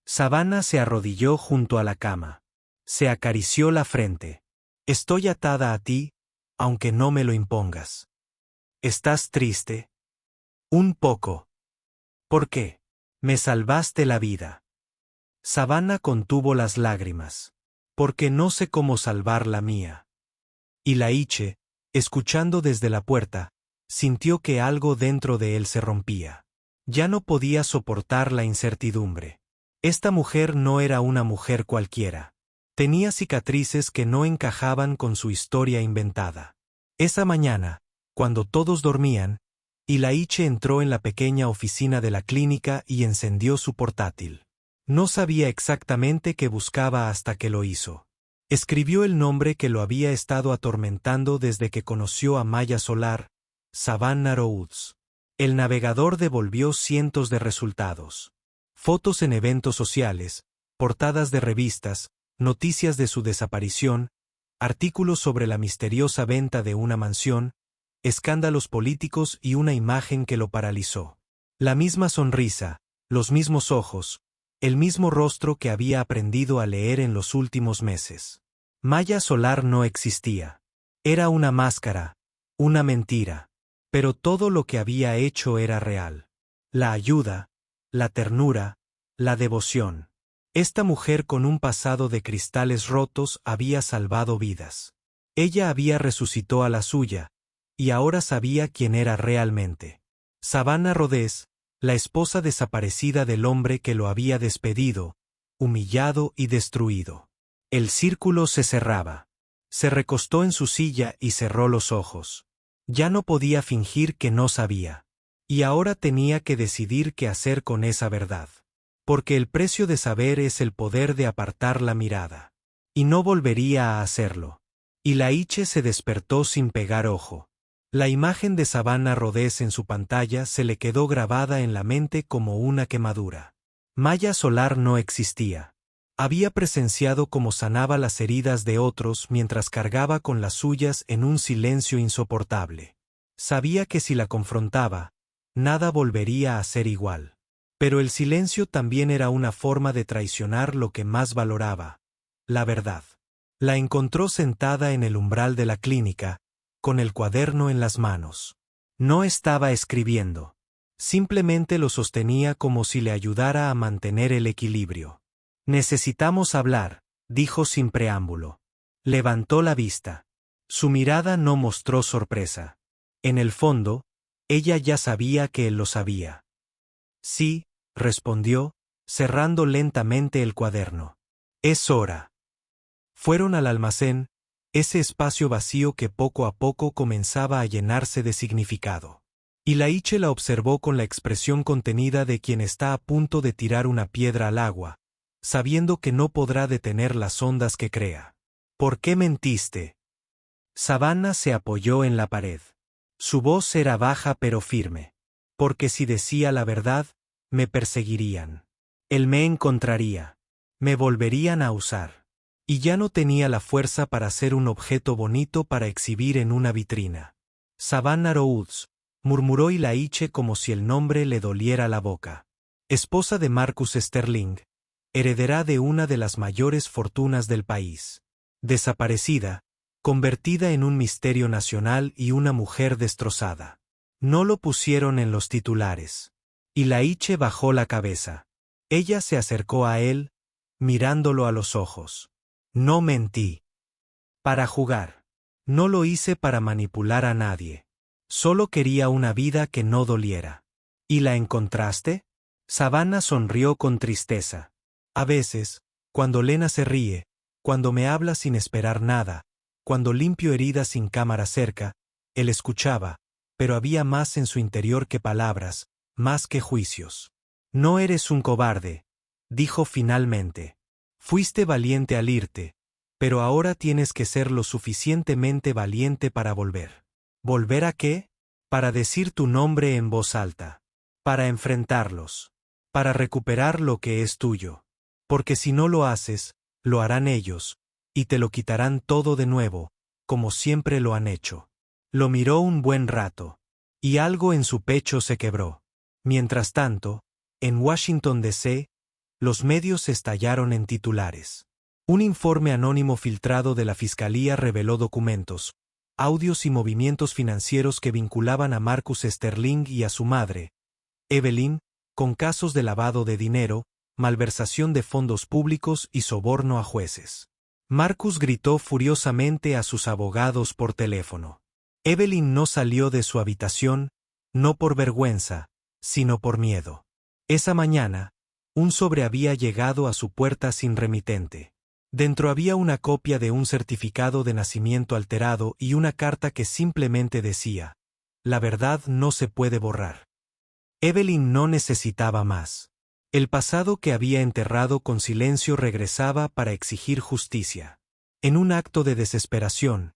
Savannah se arrodilló junto a la cama. Se acarició la frente. Estoy atada a ti, aunque no me lo impongas. ¿Estás triste? Un poco. ¿Por qué? Me salvaste la vida. Savannah contuvo las lágrimas. Porque no sé cómo salvar la mía. Y Laiche, escuchando desde la puerta, sintió que algo dentro de él se rompía. Ya no podía soportar la incertidumbre. Esta mujer no era una mujer cualquiera. Tenía cicatrices que no encajaban con su historia inventada. Esa mañana, cuando todos dormían, Laiche entró en la pequeña oficina de la clínica y encendió su portátil. No sabía exactamente qué buscaba hasta que lo hizo. Escribió el nombre que lo había estado atormentando desde que conoció a Maya Solar, Savannah Rhodes. El navegador devolvió cientos de resultados. Fotos en eventos sociales, portadas de revistas, noticias de su desaparición, artículos sobre la misteriosa venta de una mansión, escándalos políticos y una imagen que lo paralizó. La misma sonrisa, los mismos ojos, el mismo rostro que había aprendido a leer en los últimos meses. Maya Solar no existía. Era una máscara, una mentira. Pero todo lo que había hecho era real. La ayuda, la ternura, la devoción. Esta mujer con un pasado de cristales rotos había salvado vidas. Ella había resucitado a la suya, y ahora sabía quién era realmente. Savannah Rhodes, la esposa desaparecida del hombre que lo había despedido, humillado y destruido. El círculo se cerraba. Se recostó en su silla y cerró los ojos. Ya no podía fingir que no sabía. Y ahora tenía que decidir qué hacer con esa verdad. Porque el precio de saber es el poder de apartar la mirada. Y no volvería a hacerlo. Y Laiche se despertó sin pegar ojo. La imagen de Savannah Rhodes en su pantalla se le quedó grabada en la mente como una quemadura. Maya Solar no existía. Había presenciado cómo sanaba las heridas de otros mientras cargaba con las suyas en un silencio insoportable. Sabía que si la confrontaba, nada volvería a ser igual. Pero el silencio también era una forma de traicionar lo que más valoraba: la verdad. La encontró sentada en el umbral de la clínica, con el cuaderno en las manos. No estaba escribiendo. Simplemente lo sostenía como si le ayudara a mantener el equilibrio. Necesitamos hablar, dijo sin preámbulo. Levantó la vista. Su mirada no mostró sorpresa. En el fondo, ella ya sabía que él lo sabía. Sí, respondió, cerrando lentamente el cuaderno. Es hora. Fueron al almacén, ese espacio vacío que poco a poco comenzaba a llenarse de significado. Y Laiche la observó con la expresión contenida de quien está a punto de tirar una piedra al agua, sabiendo que no podrá detener las ondas que crea. ¿Por qué mentiste? Savannah se apoyó en la pared. Su voz era baja pero firme. Porque si decía la verdad, me perseguirían. Él me encontraría. Me volverían a usar. Y ya no tenía la fuerza para ser un objeto bonito para exhibir en una vitrina. Savannah Rhodes, murmuró Laiche como si el nombre le doliera la boca. Esposa de Marcus Sterling, heredera de una de las mayores fortunas del país. Desaparecida, convertida en un misterio nacional y una mujer destrozada. No lo pusieron en los titulares. Y Laiche bajó la cabeza. Ella se acercó a él, mirándolo a los ojos. No mentí. Para jugar. No lo hice para manipular a nadie. Solo quería una vida que no doliera. ¿Y la encontraste? Savannah sonrió con tristeza. A veces, cuando Lena se ríe, cuando me habla sin esperar nada, cuando limpio heridas sin cámara cerca, él escuchaba, pero había más en su interior que palabras, más que juicios. No eres un cobarde, dijo finalmente. Fuiste valiente al irte, pero ahora tienes que ser lo suficientemente valiente para volver. ¿Volver a qué? Para decir tu nombre en voz alta. Para enfrentarlos. Para recuperar lo que es tuyo. Porque si no lo haces, lo harán ellos, y te lo quitarán todo de nuevo, como siempre lo han hecho. Lo miró un buen rato, y algo en su pecho se quebró. Mientras tanto, en Washington D.C., los medios estallaron en titulares. Un informe anónimo filtrado de la Fiscalía reveló documentos, audios y movimientos financieros que vinculaban a Marcus Sterling y a su madre, Evelyn, con casos de lavado de dinero, malversación de fondos públicos y soborno a jueces. Marcus gritó furiosamente a sus abogados por teléfono. Evelyn no salió de su habitación, no por vergüenza, sino por miedo. Esa mañana, un sobre había llegado a su puerta sin remitente. Dentro había una copia de un certificado de nacimiento alterado y una carta que simplemente decía: la verdad no se puede borrar. Evelyn no necesitaba más. El pasado que había enterrado con silencio regresaba para exigir justicia. En un acto de desesperación,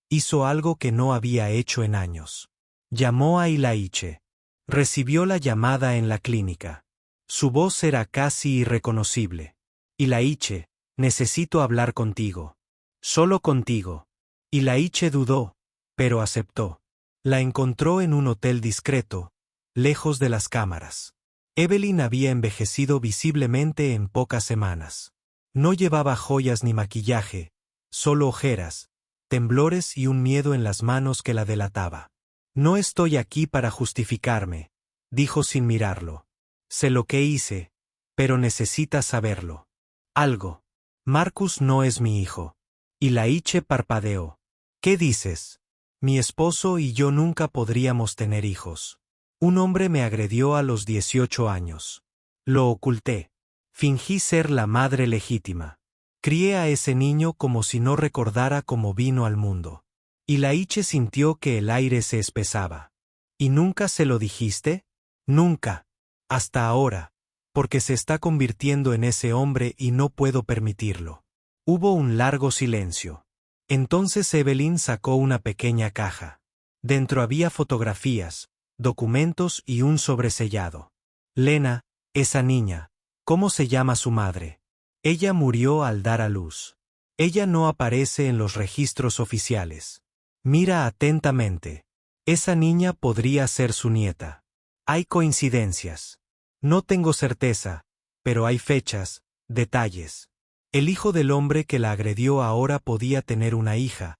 hizo algo que no había hecho en años. Llamó a Laiche. Recibió la llamada en la clínica. Su voz era casi irreconocible. Laiche, necesito hablar contigo. Solo contigo. Laiche dudó, pero aceptó. La encontró en un hotel discreto, lejos de las cámaras. Evelyn había envejecido visiblemente en pocas semanas. No llevaba joyas ni maquillaje, solo ojeras, temblores y un miedo en las manos que la delataba. No estoy aquí para justificarme, dijo sin mirarlo. Sé lo que hice, pero necesitas saberlo. Algo. Marcus no es mi hijo. Laiche parpadeó. ¿Qué dices? Mi esposo y yo nunca podríamos tener hijos. Un hombre me agredió a los 18 años. Lo oculté. Fingí ser la madre legítima. Crié a ese niño como si no recordara cómo vino al mundo. Y Laiche sintió que el aire se espesaba. ¿Y nunca se lo dijiste? Nunca. Hasta ahora. Porque se está convirtiendo en ese hombre y no puedo permitirlo. Hubo un largo silencio. Entonces Evelyn sacó una pequeña caja. Dentro había fotografías, documentos y un sobresellado. Lena, esa niña, ¿cómo se llama su madre? Ella murió al dar a luz. Ella no aparece en los registros oficiales. Mira atentamente. Esa niña podría ser su nieta. Hay coincidencias. No tengo certeza, pero hay fechas, detalles. El hijo del hombre que la agredió ahora podía tener una hija,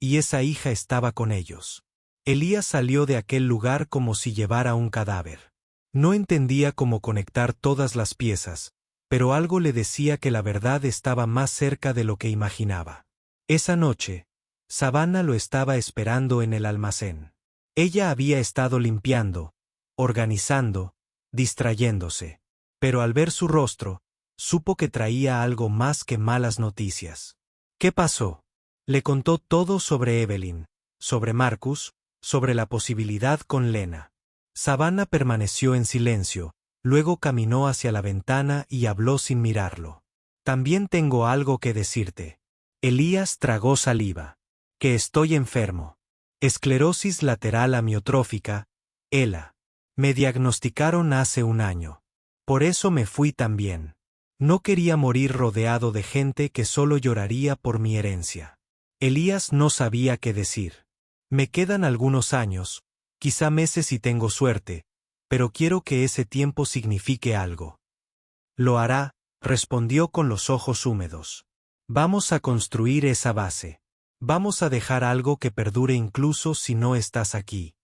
y esa hija estaba con ellos. Elías salió de aquel lugar como si llevara un cadáver. No entendía cómo conectar todas las piezas, pero algo le decía que la verdad estaba más cerca de lo que imaginaba. Esa noche, Savannah lo estaba esperando en el almacén. Ella había estado limpiando, organizando, distrayéndose. Pero al ver su rostro, supo que traía algo más que malas noticias. ¿Qué pasó? Le contó todo sobre Evelyn, sobre Marcus, sobre la posibilidad con Lena. Savannah permaneció en silencio, luego caminó hacia la ventana y habló sin mirarlo. También tengo algo que decirte. Elías tragó saliva. Que estoy enfermo. Esclerosis lateral amiotrófica, ELA. Me diagnosticaron hace un año. Por eso me fui también. No quería morir rodeado de gente que solo lloraría por mi herencia. Elías no sabía qué decir. Me quedan algunos años, quizá meses si tengo suerte, pero quiero que ese tiempo signifique algo. Lo hará, respondió con los ojos húmedos. Vamos a construir esa base. Vamos a dejar algo que perdure incluso si no estás aquí.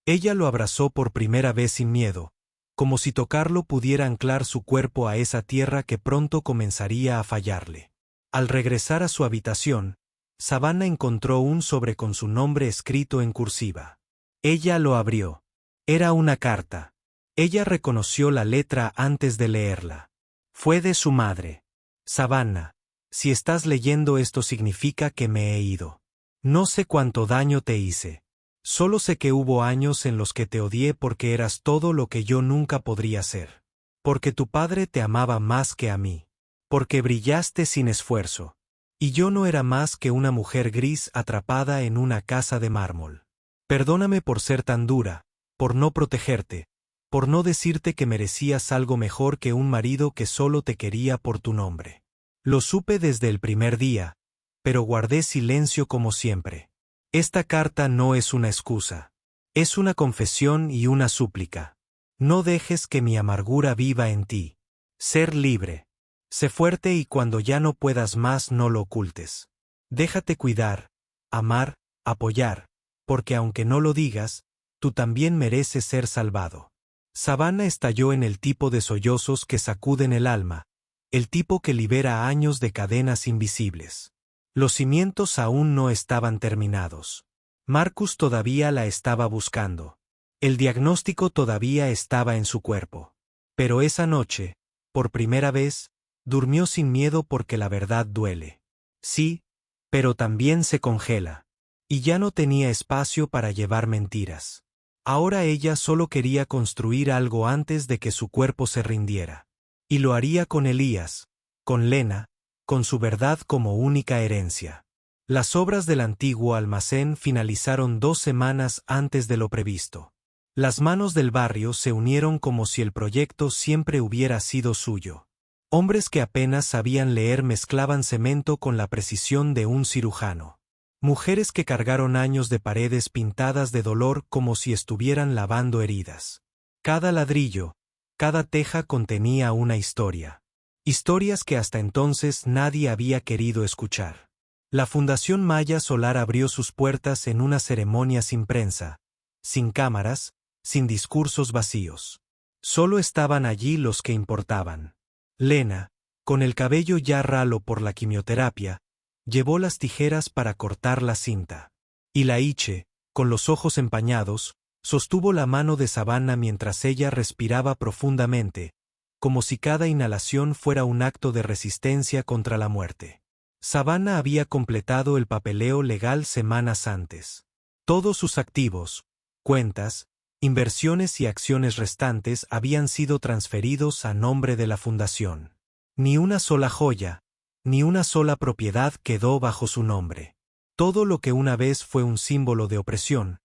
Ella lo abrazó por primera vez sin miedo, como si tocarlo pudiera anclar su cuerpo a esa tierra que pronto comenzaría a fallarle. Al regresar a su habitación, Savannah encontró un sobre con su nombre escrito en cursiva. Ella lo abrió. Era una carta. Ella reconoció la letra antes de leerla. Fue de su madre. Savannah, si estás leyendo esto significa que me he ido. No sé cuánto daño te hice. Solo sé que hubo años en los que te odié porque eras todo lo que yo nunca podría ser. Porque tu padre te amaba más que a mí. Porque brillaste sin esfuerzo. Y yo no era más que una mujer gris atrapada en una casa de mármol. Perdóname por ser tan dura, por no protegerte, por no decirte que merecías algo mejor que un marido que solo te quería por tu nombre. Lo supe desde el primer día, pero guardé silencio como siempre. Esta carta no es una excusa. Es una confesión y una súplica. No dejes que mi amargura viva en ti. Ser libre. Sé fuerte y cuando ya no puedas más no lo ocultes. Déjate cuidar, amar, apoyar, porque aunque no lo digas, tú también mereces ser salvado. Savannah estalló en el tipo de sollozos que sacuden el alma, el tipo que libera años de cadenas invisibles. Los cimientos aún no estaban terminados. Marcus todavía la estaba buscando. El diagnóstico todavía estaba en su cuerpo. Pero esa noche, por primera vez, durmió sin miedo porque la verdad duele. Sí, pero también se congela. Y ya no tenía espacio para llevar mentiras. Ahora ella solo quería construir algo antes de que su cuerpo se rindiera. Y lo haría con Elías, con Lena, con su verdad como única herencia. Las obras del antiguo almacén finalizaron 2 semanas antes de lo previsto. Las manos del barrio se unieron como si el proyecto siempre hubiera sido suyo. Hombres que apenas sabían leer mezclaban cemento con la precisión de un cirujano. Mujeres que cargaron años de paredes pintadas de dolor como si estuvieran lavando heridas. Cada ladrillo, cada teja contenía una historia. Historias que hasta entonces nadie había querido escuchar. La Fundación Maya Solar abrió sus puertas en una ceremonia sin prensa, sin cámaras, sin discursos vacíos. Solo estaban allí los que importaban. Lena, con el cabello ya ralo por la quimioterapia, llevó las tijeras para cortar la cinta. Y Laiche, con los ojos empañados, sostuvo la mano de Savannah mientras ella respiraba profundamente, como si cada inhalación fuera un acto de resistencia contra la muerte. Savannah había completado el papeleo legal semanas antes. Todos sus activos, cuentas, inversiones y acciones restantes habían sido transferidos a nombre de la fundación. Ni una sola joya, ni una sola propiedad quedó bajo su nombre. Todo lo que una vez fue un símbolo de opresión,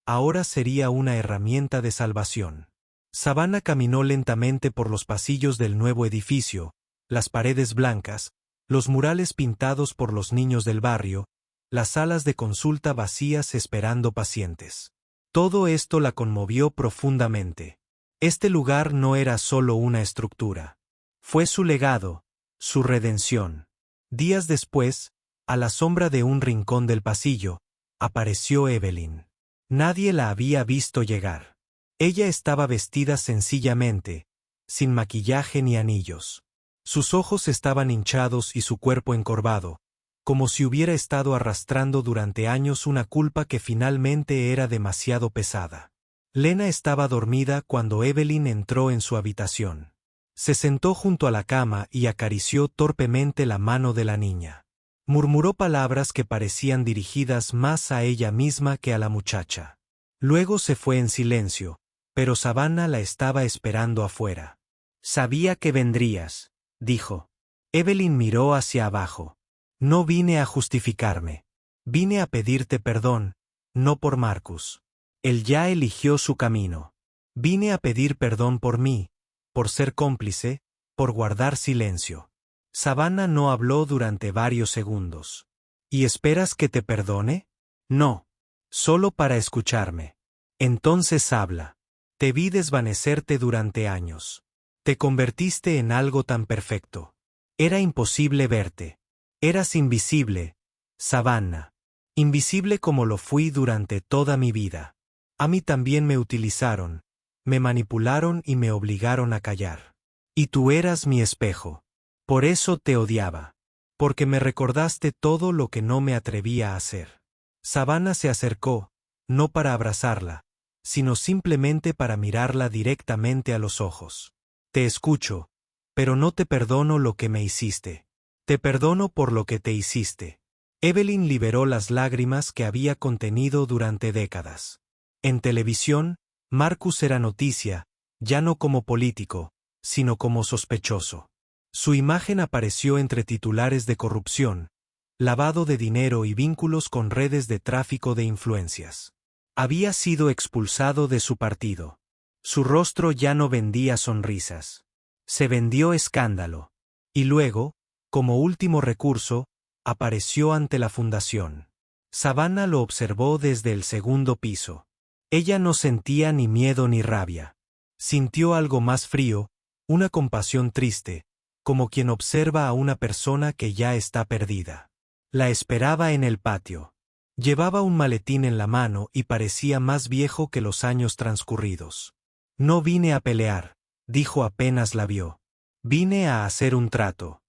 ahora sería una herramienta de salvación. Savannah caminó lentamente por los pasillos del nuevo edificio, las paredes blancas, los murales pintados por los niños del barrio, las salas de consulta vacías esperando pacientes. Todo esto la conmovió profundamente. Este lugar no era solo una estructura. Fue su legado, su redención. Días después, a la sombra de un rincón del pasillo, apareció Evelyn. Nadie la había visto llegar. Ella estaba vestida sencillamente, sin maquillaje ni anillos. Sus ojos estaban hinchados y su cuerpo encorvado, como si hubiera estado arrastrando durante años una culpa que finalmente era demasiado pesada. Lena estaba dormida cuando Evelyn entró en su habitación. Se sentó junto a la cama y acarició torpemente la mano de la niña. Murmuró palabras que parecían dirigidas más a ella misma que a la muchacha. Luego se fue en silencio, pero Savannah la estaba esperando afuera. «Sabía que vendrías», dijo. Evelyn miró hacia abajo. «No vine a justificarme. Vine a pedirte perdón, no por Marcus. Él ya eligió su camino. Vine a pedir perdón por mí, por ser cómplice, por guardar silencio». Savannah no habló durante varios segundos. «¿Y esperas que te perdone?» «No. Solo para escucharme». «Entonces habla. Te vi desvanecerte durante años. Te convertiste en algo tan perfecto. Era imposible verte. Eras invisible, Savannah. Invisible como lo fui durante toda mi vida. A mí también me utilizaron, me manipularon y me obligaron a callar. Y tú eras mi espejo. Por eso te odiaba. Porque me recordaste todo lo que no me atrevía a hacer». Savannah se acercó, no para abrazarla, sino simplemente para mirarla directamente a los ojos. «Te escucho, pero no te perdono lo que me hiciste. Te perdono por lo que te hiciste». Evelyn liberó las lágrimas que había contenido durante décadas. En televisión, Marcus era noticia, ya no como político, sino como sospechoso. Su imagen apareció entre titulares de corrupción, lavado de dinero y vínculos con redes de tráfico de influencias. Había sido expulsado de su partido. Su rostro ya no vendía sonrisas. Se vendió escándalo. Y luego, como último recurso, apareció ante la fundación. Savannah lo observó desde el segundo piso. Ella no sentía ni miedo ni rabia. Sintió algo más frío, una compasión triste, como quien observa a una persona que ya está perdida. La esperaba en el patio. Llevaba un maletín en la mano y parecía más viejo que los años transcurridos. «No vine a pelear», dijo apenas la vio. «Vine a hacer un trato».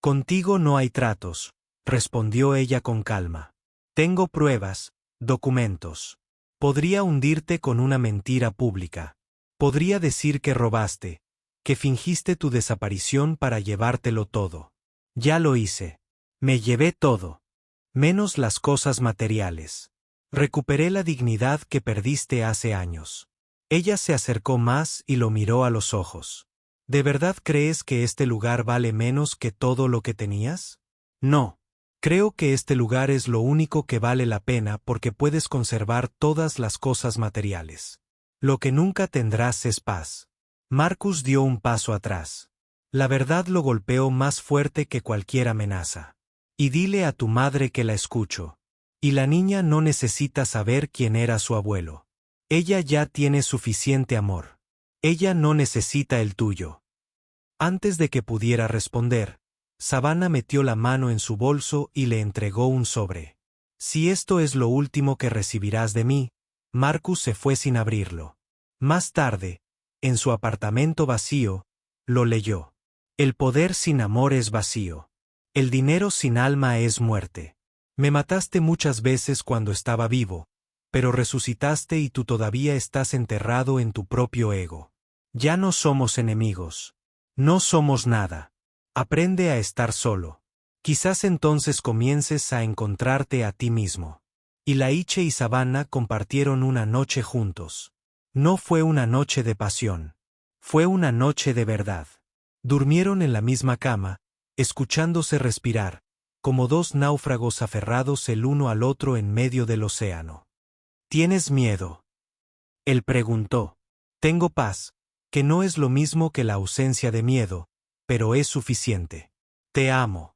«Contigo no hay tratos», respondió ella con calma. «Tengo pruebas, documentos. Podría hundirte con una mentira pública. Podría decir que robaste, que fingiste tu desaparición para llevártelo todo. Ya lo hice. Me llevé todo. Menos las cosas materiales. Recuperé la dignidad que perdiste hace años». Ella se acercó más y lo miró a los ojos. «¿De verdad crees que este lugar vale menos que todo lo que tenías?» «No. Creo que este lugar es lo único que vale la pena porque puedes conservar todas las cosas materiales. Lo que nunca tendrás es paz». Marcus dio un paso atrás. La verdad lo golpeó más fuerte que cualquier amenaza. «Y dile a tu madre que la escucho. Y la niña no necesita saber quién era su abuelo. Ella ya tiene suficiente amor. Ella no necesita el tuyo». Antes de que pudiera responder, Savannah metió la mano en su bolso y le entregó un sobre. «Si esto es lo último que recibirás de mí», Marcus se fue sin abrirlo. Más tarde, en su apartamento vacío, lo leyó. «El poder sin amor es vacío. El dinero sin alma es muerte. Me mataste muchas veces cuando estaba vivo, pero resucitaste y tú todavía estás enterrado en tu propio ego. Ya no somos enemigos. No somos nada. Aprende a estar solo. Quizás entonces comiences a encontrarte a ti mismo. Ilaiche y Savannah compartieron una noche juntos. No fue una noche de pasión. Fue una noche de verdad. Durmieron en la misma cama, escuchándose respirar, como dos náufragos aferrados el uno al otro en medio del océano. ¿Tienes miedo? Él preguntó. Tengo paz, que no es lo mismo que la ausencia de miedo, pero es suficiente. Te amo.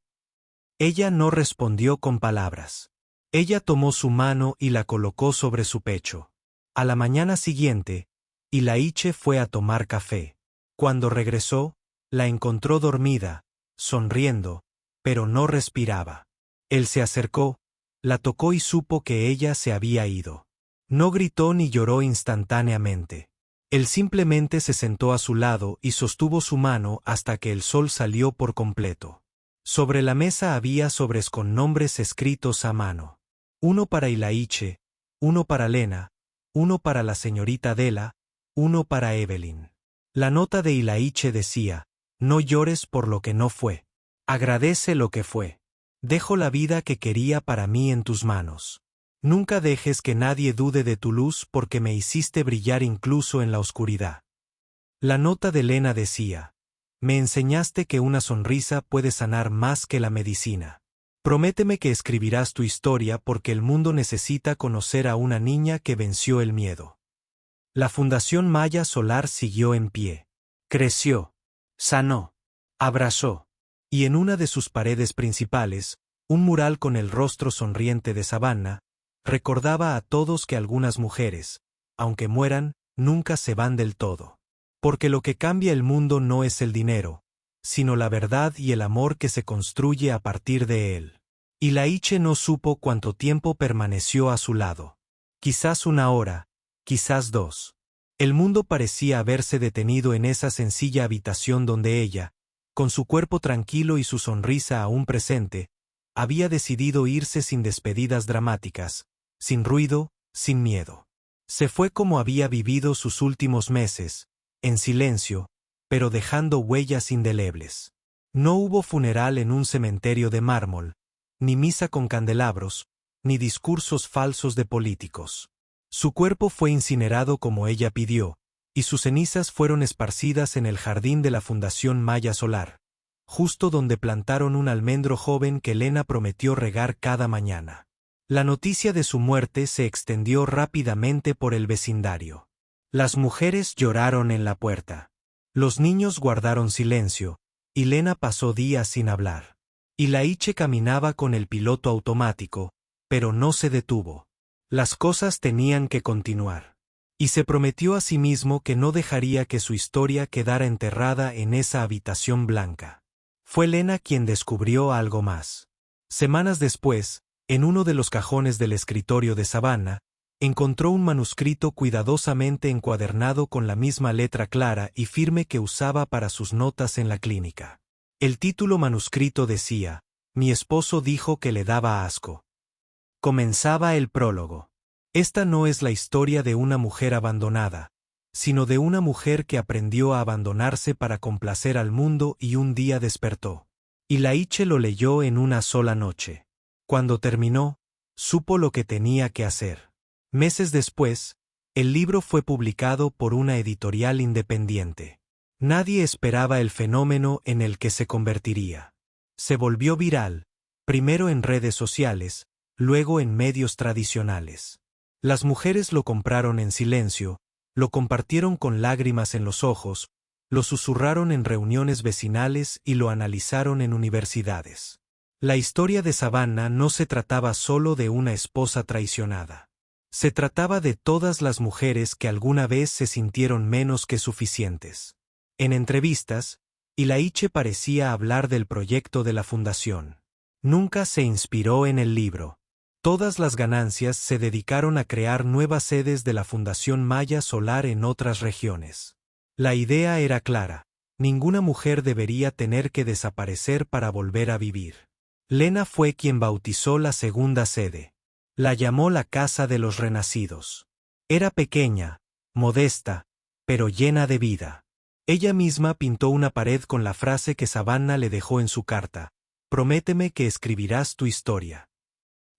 Ella no respondió con palabras. Ella tomó su mano y la colocó sobre su pecho. A la mañana siguiente, Ilaiche fue a tomar café. Cuando regresó, la encontró dormida, sonriendo, pero no respiraba. Él se acercó, la tocó y supo que ella se había ido. No gritó ni lloró instantáneamente. Él simplemente se sentó a su lado y sostuvo su mano hasta que el sol salió por completo. Sobre la mesa había sobres con nombres escritos a mano. Uno para Ilaiche, uno para Lena, uno para la señorita Della, uno para Evelyn. La nota de Ilaiche decía: no llores por lo que no fue. Agradece lo que fue. Dejo la vida que quería para mí en tus manos. Nunca dejes que nadie dude de tu luz porque me hiciste brillar incluso en la oscuridad. La nota de Lena decía: me enseñaste que una sonrisa puede sanar más que la medicina. Prométeme que escribirás tu historia porque el mundo necesita conocer a una niña que venció el miedo. La Fundación Maya Solar siguió en pie. Creció. Sanó. Abrazó. Y en una de sus paredes principales, un mural con el rostro sonriente de Savannah, recordaba a todos que algunas mujeres, aunque mueran, nunca se van del todo. Porque lo que cambia el mundo no es el dinero, sino la verdad y el amor que se construye a partir de él. Ilaiche no supo cuánto tiempo permaneció a su lado. Quizás una hora, quizás dos. El mundo parecía haberse detenido en esa sencilla habitación donde ella, con su cuerpo tranquilo y su sonrisa aún presente, había decidido irse sin despedidas dramáticas, sin ruido, sin miedo. Se fue como había vivido sus últimos meses, en silencio, pero dejando huellas indelebles. No hubo funeral en un cementerio de mármol, ni misa con candelabros, ni discursos falsos de políticos. Su cuerpo fue incinerado como ella pidió, y sus cenizas fueron esparcidas en el jardín de la Fundación Maya Solar, justo donde plantaron un almendro joven que Lena prometió regar cada mañana. La noticia de su muerte se extendió rápidamente por el vecindario. Las mujeres lloraron en la puerta. Los niños guardaron silencio, y Lena pasó días sin hablar. Ilaiche caminaba con el piloto automático, pero no se detuvo. Las cosas tenían que continuar. Y se prometió a sí mismo que no dejaría que su historia quedara enterrada en esa habitación blanca. Fue Lena quien descubrió algo más. Semanas después, en uno de los cajones del escritorio de Savannah, encontró un manuscrito cuidadosamente encuadernado con la misma letra clara y firme que usaba para sus notas en la clínica. El título manuscrito decía: mi esposo dijo que le daba asco. Comenzaba el prólogo. Esta no es la historia de una mujer abandonada, sino de una mujer que aprendió a abandonarse para complacer al mundo y un día despertó. Ilaiche lo leyó en una sola noche. Cuando terminó, supo lo que tenía que hacer. Meses después, el libro fue publicado por una editorial independiente. Nadie esperaba el fenómeno en el que se convertiría. Se volvió viral, primero en redes sociales, luego en medios tradicionales. Las mujeres lo compraron en silencio, lo compartieron con lágrimas en los ojos, lo susurraron en reuniones vecinales y lo analizaron en universidades. La historia de Savannah no se trataba solo de una esposa traicionada. Se trataba de todas las mujeres que alguna vez se sintieron menos que suficientes. En entrevistas, Ilaiche parecía hablar del proyecto de la fundación. Nunca se inspiró en el libro. Todas las ganancias se dedicaron a crear nuevas sedes de la Fundación Maya Solar en otras regiones. La idea era clara: ninguna mujer debería tener que desaparecer para volver a vivir. Lena fue quien bautizó la segunda sede. La llamó la Casa de los Renacidos. Era pequeña, modesta, pero llena de vida. Ella misma pintó una pared con la frase que Savannah le dejó en su carta: «Prométeme que escribirás tu historia».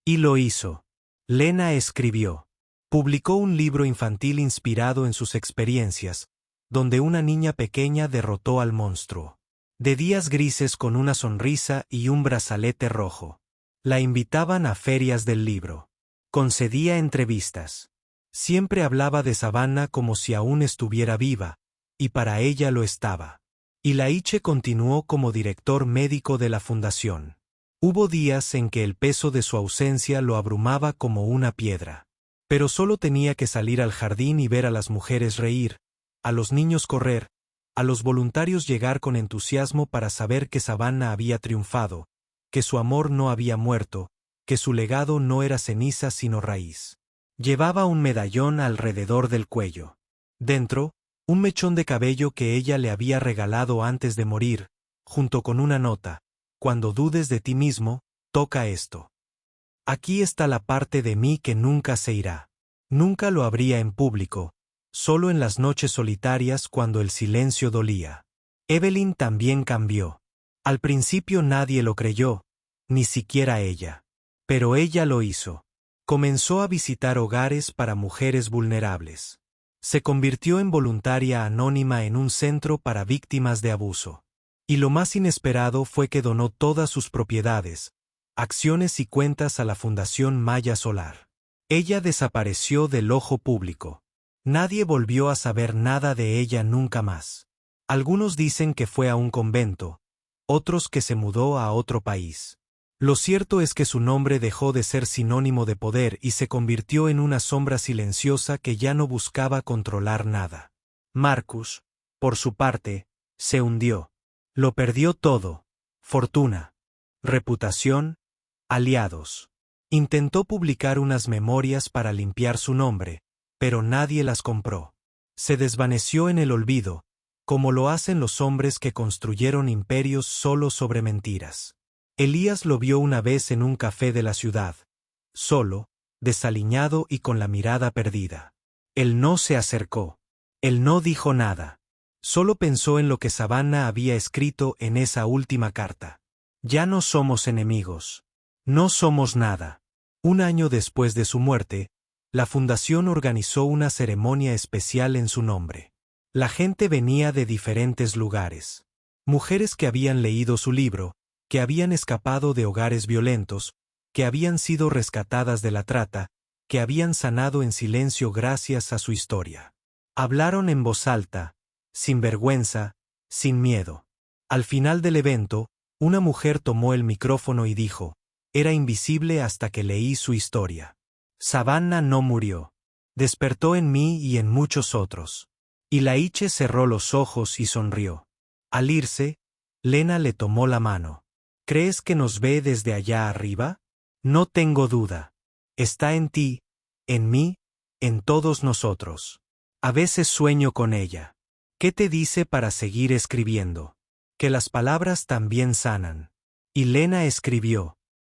Y lo hizo. Lena escribió. Publicó un libro infantil inspirado en sus experiencias, donde una niña pequeña derrotó al monstruo. De días grises con una sonrisa y un brazalete rojo. La invitaban a ferias del libro. Concedía entrevistas. Siempre hablaba de Savannah como si aún estuviera viva, y para ella lo estaba. Y Laiche continuó como director médico de la fundación. Hubo días en que el peso de su ausencia lo abrumaba como una piedra. Pero solo tenía que salir al jardín y ver a las mujeres reír, a los niños correr, a los voluntarios llegar con entusiasmo para saber que Savannah había triunfado, que su amor no había muerto, que su legado no era ceniza sino raíz. Llevaba un medallón alrededor del cuello. Dentro, un mechón de cabello que ella le había regalado antes de morir, junto con una nota: «Cuando dudes de ti mismo, toca esto. Aquí está la parte de mí que nunca se irá». Nunca lo abría en público, solo en las noches solitarias cuando el silencio dolía. Evelyn también cambió. Al principio nadie lo creyó, ni siquiera ella. Pero ella lo hizo. Comenzó a visitar hogares para mujeres vulnerables. Se convirtió en voluntaria anónima en un centro para víctimas de abuso. Y lo más inesperado fue que donó todas sus propiedades, acciones y cuentas a la Fundación Maya Solar. Ella desapareció del ojo público. Nadie volvió a saber nada de ella nunca más. Algunos dicen que fue a un convento, otros que se mudó a otro país. Lo cierto es que su nombre dejó de ser sinónimo de poder y se convirtió en una sombra silenciosa que ya no buscaba controlar nada. Marcus, por su parte, se hundió. Lo perdió todo: fortuna, reputación, aliados. Intentó publicar unas memorias para limpiar su nombre, pero nadie las compró. Se desvaneció en el olvido, como lo hacen los hombres que construyeron imperios solo sobre mentiras. Elías lo vio una vez en un café de la ciudad, solo, desaliñado y con la mirada perdida. Él no se acercó. Él no dijo nada. Solo pensó en lo que Savannah había escrito en esa última carta. «Ya no somos enemigos. No somos nada». Un año después de su muerte, la fundación organizó una ceremonia especial en su nombre. La gente venía de diferentes lugares. Mujeres que habían leído su libro, que habían escapado de hogares violentos, que habían sido rescatadas de la trata, que habían sanado en silencio gracias a su historia. Hablaron en voz alta, sin vergüenza, sin miedo. Al final del evento, una mujer tomó el micrófono y dijo: «Era invisible hasta que leí su historia. Savannah no murió. Despertó en mí y en muchos otros». Y Laiche cerró los ojos y sonrió. Al irse, Lena le tomó la mano. «¿Crees que nos ve desde allá arriba? No tengo duda. Está en ti, en mí, en todos nosotros. A veces sueño con ella. ¿Qué te dice para seguir escribiendo? Que las palabras también sanan». Y Lena escribió.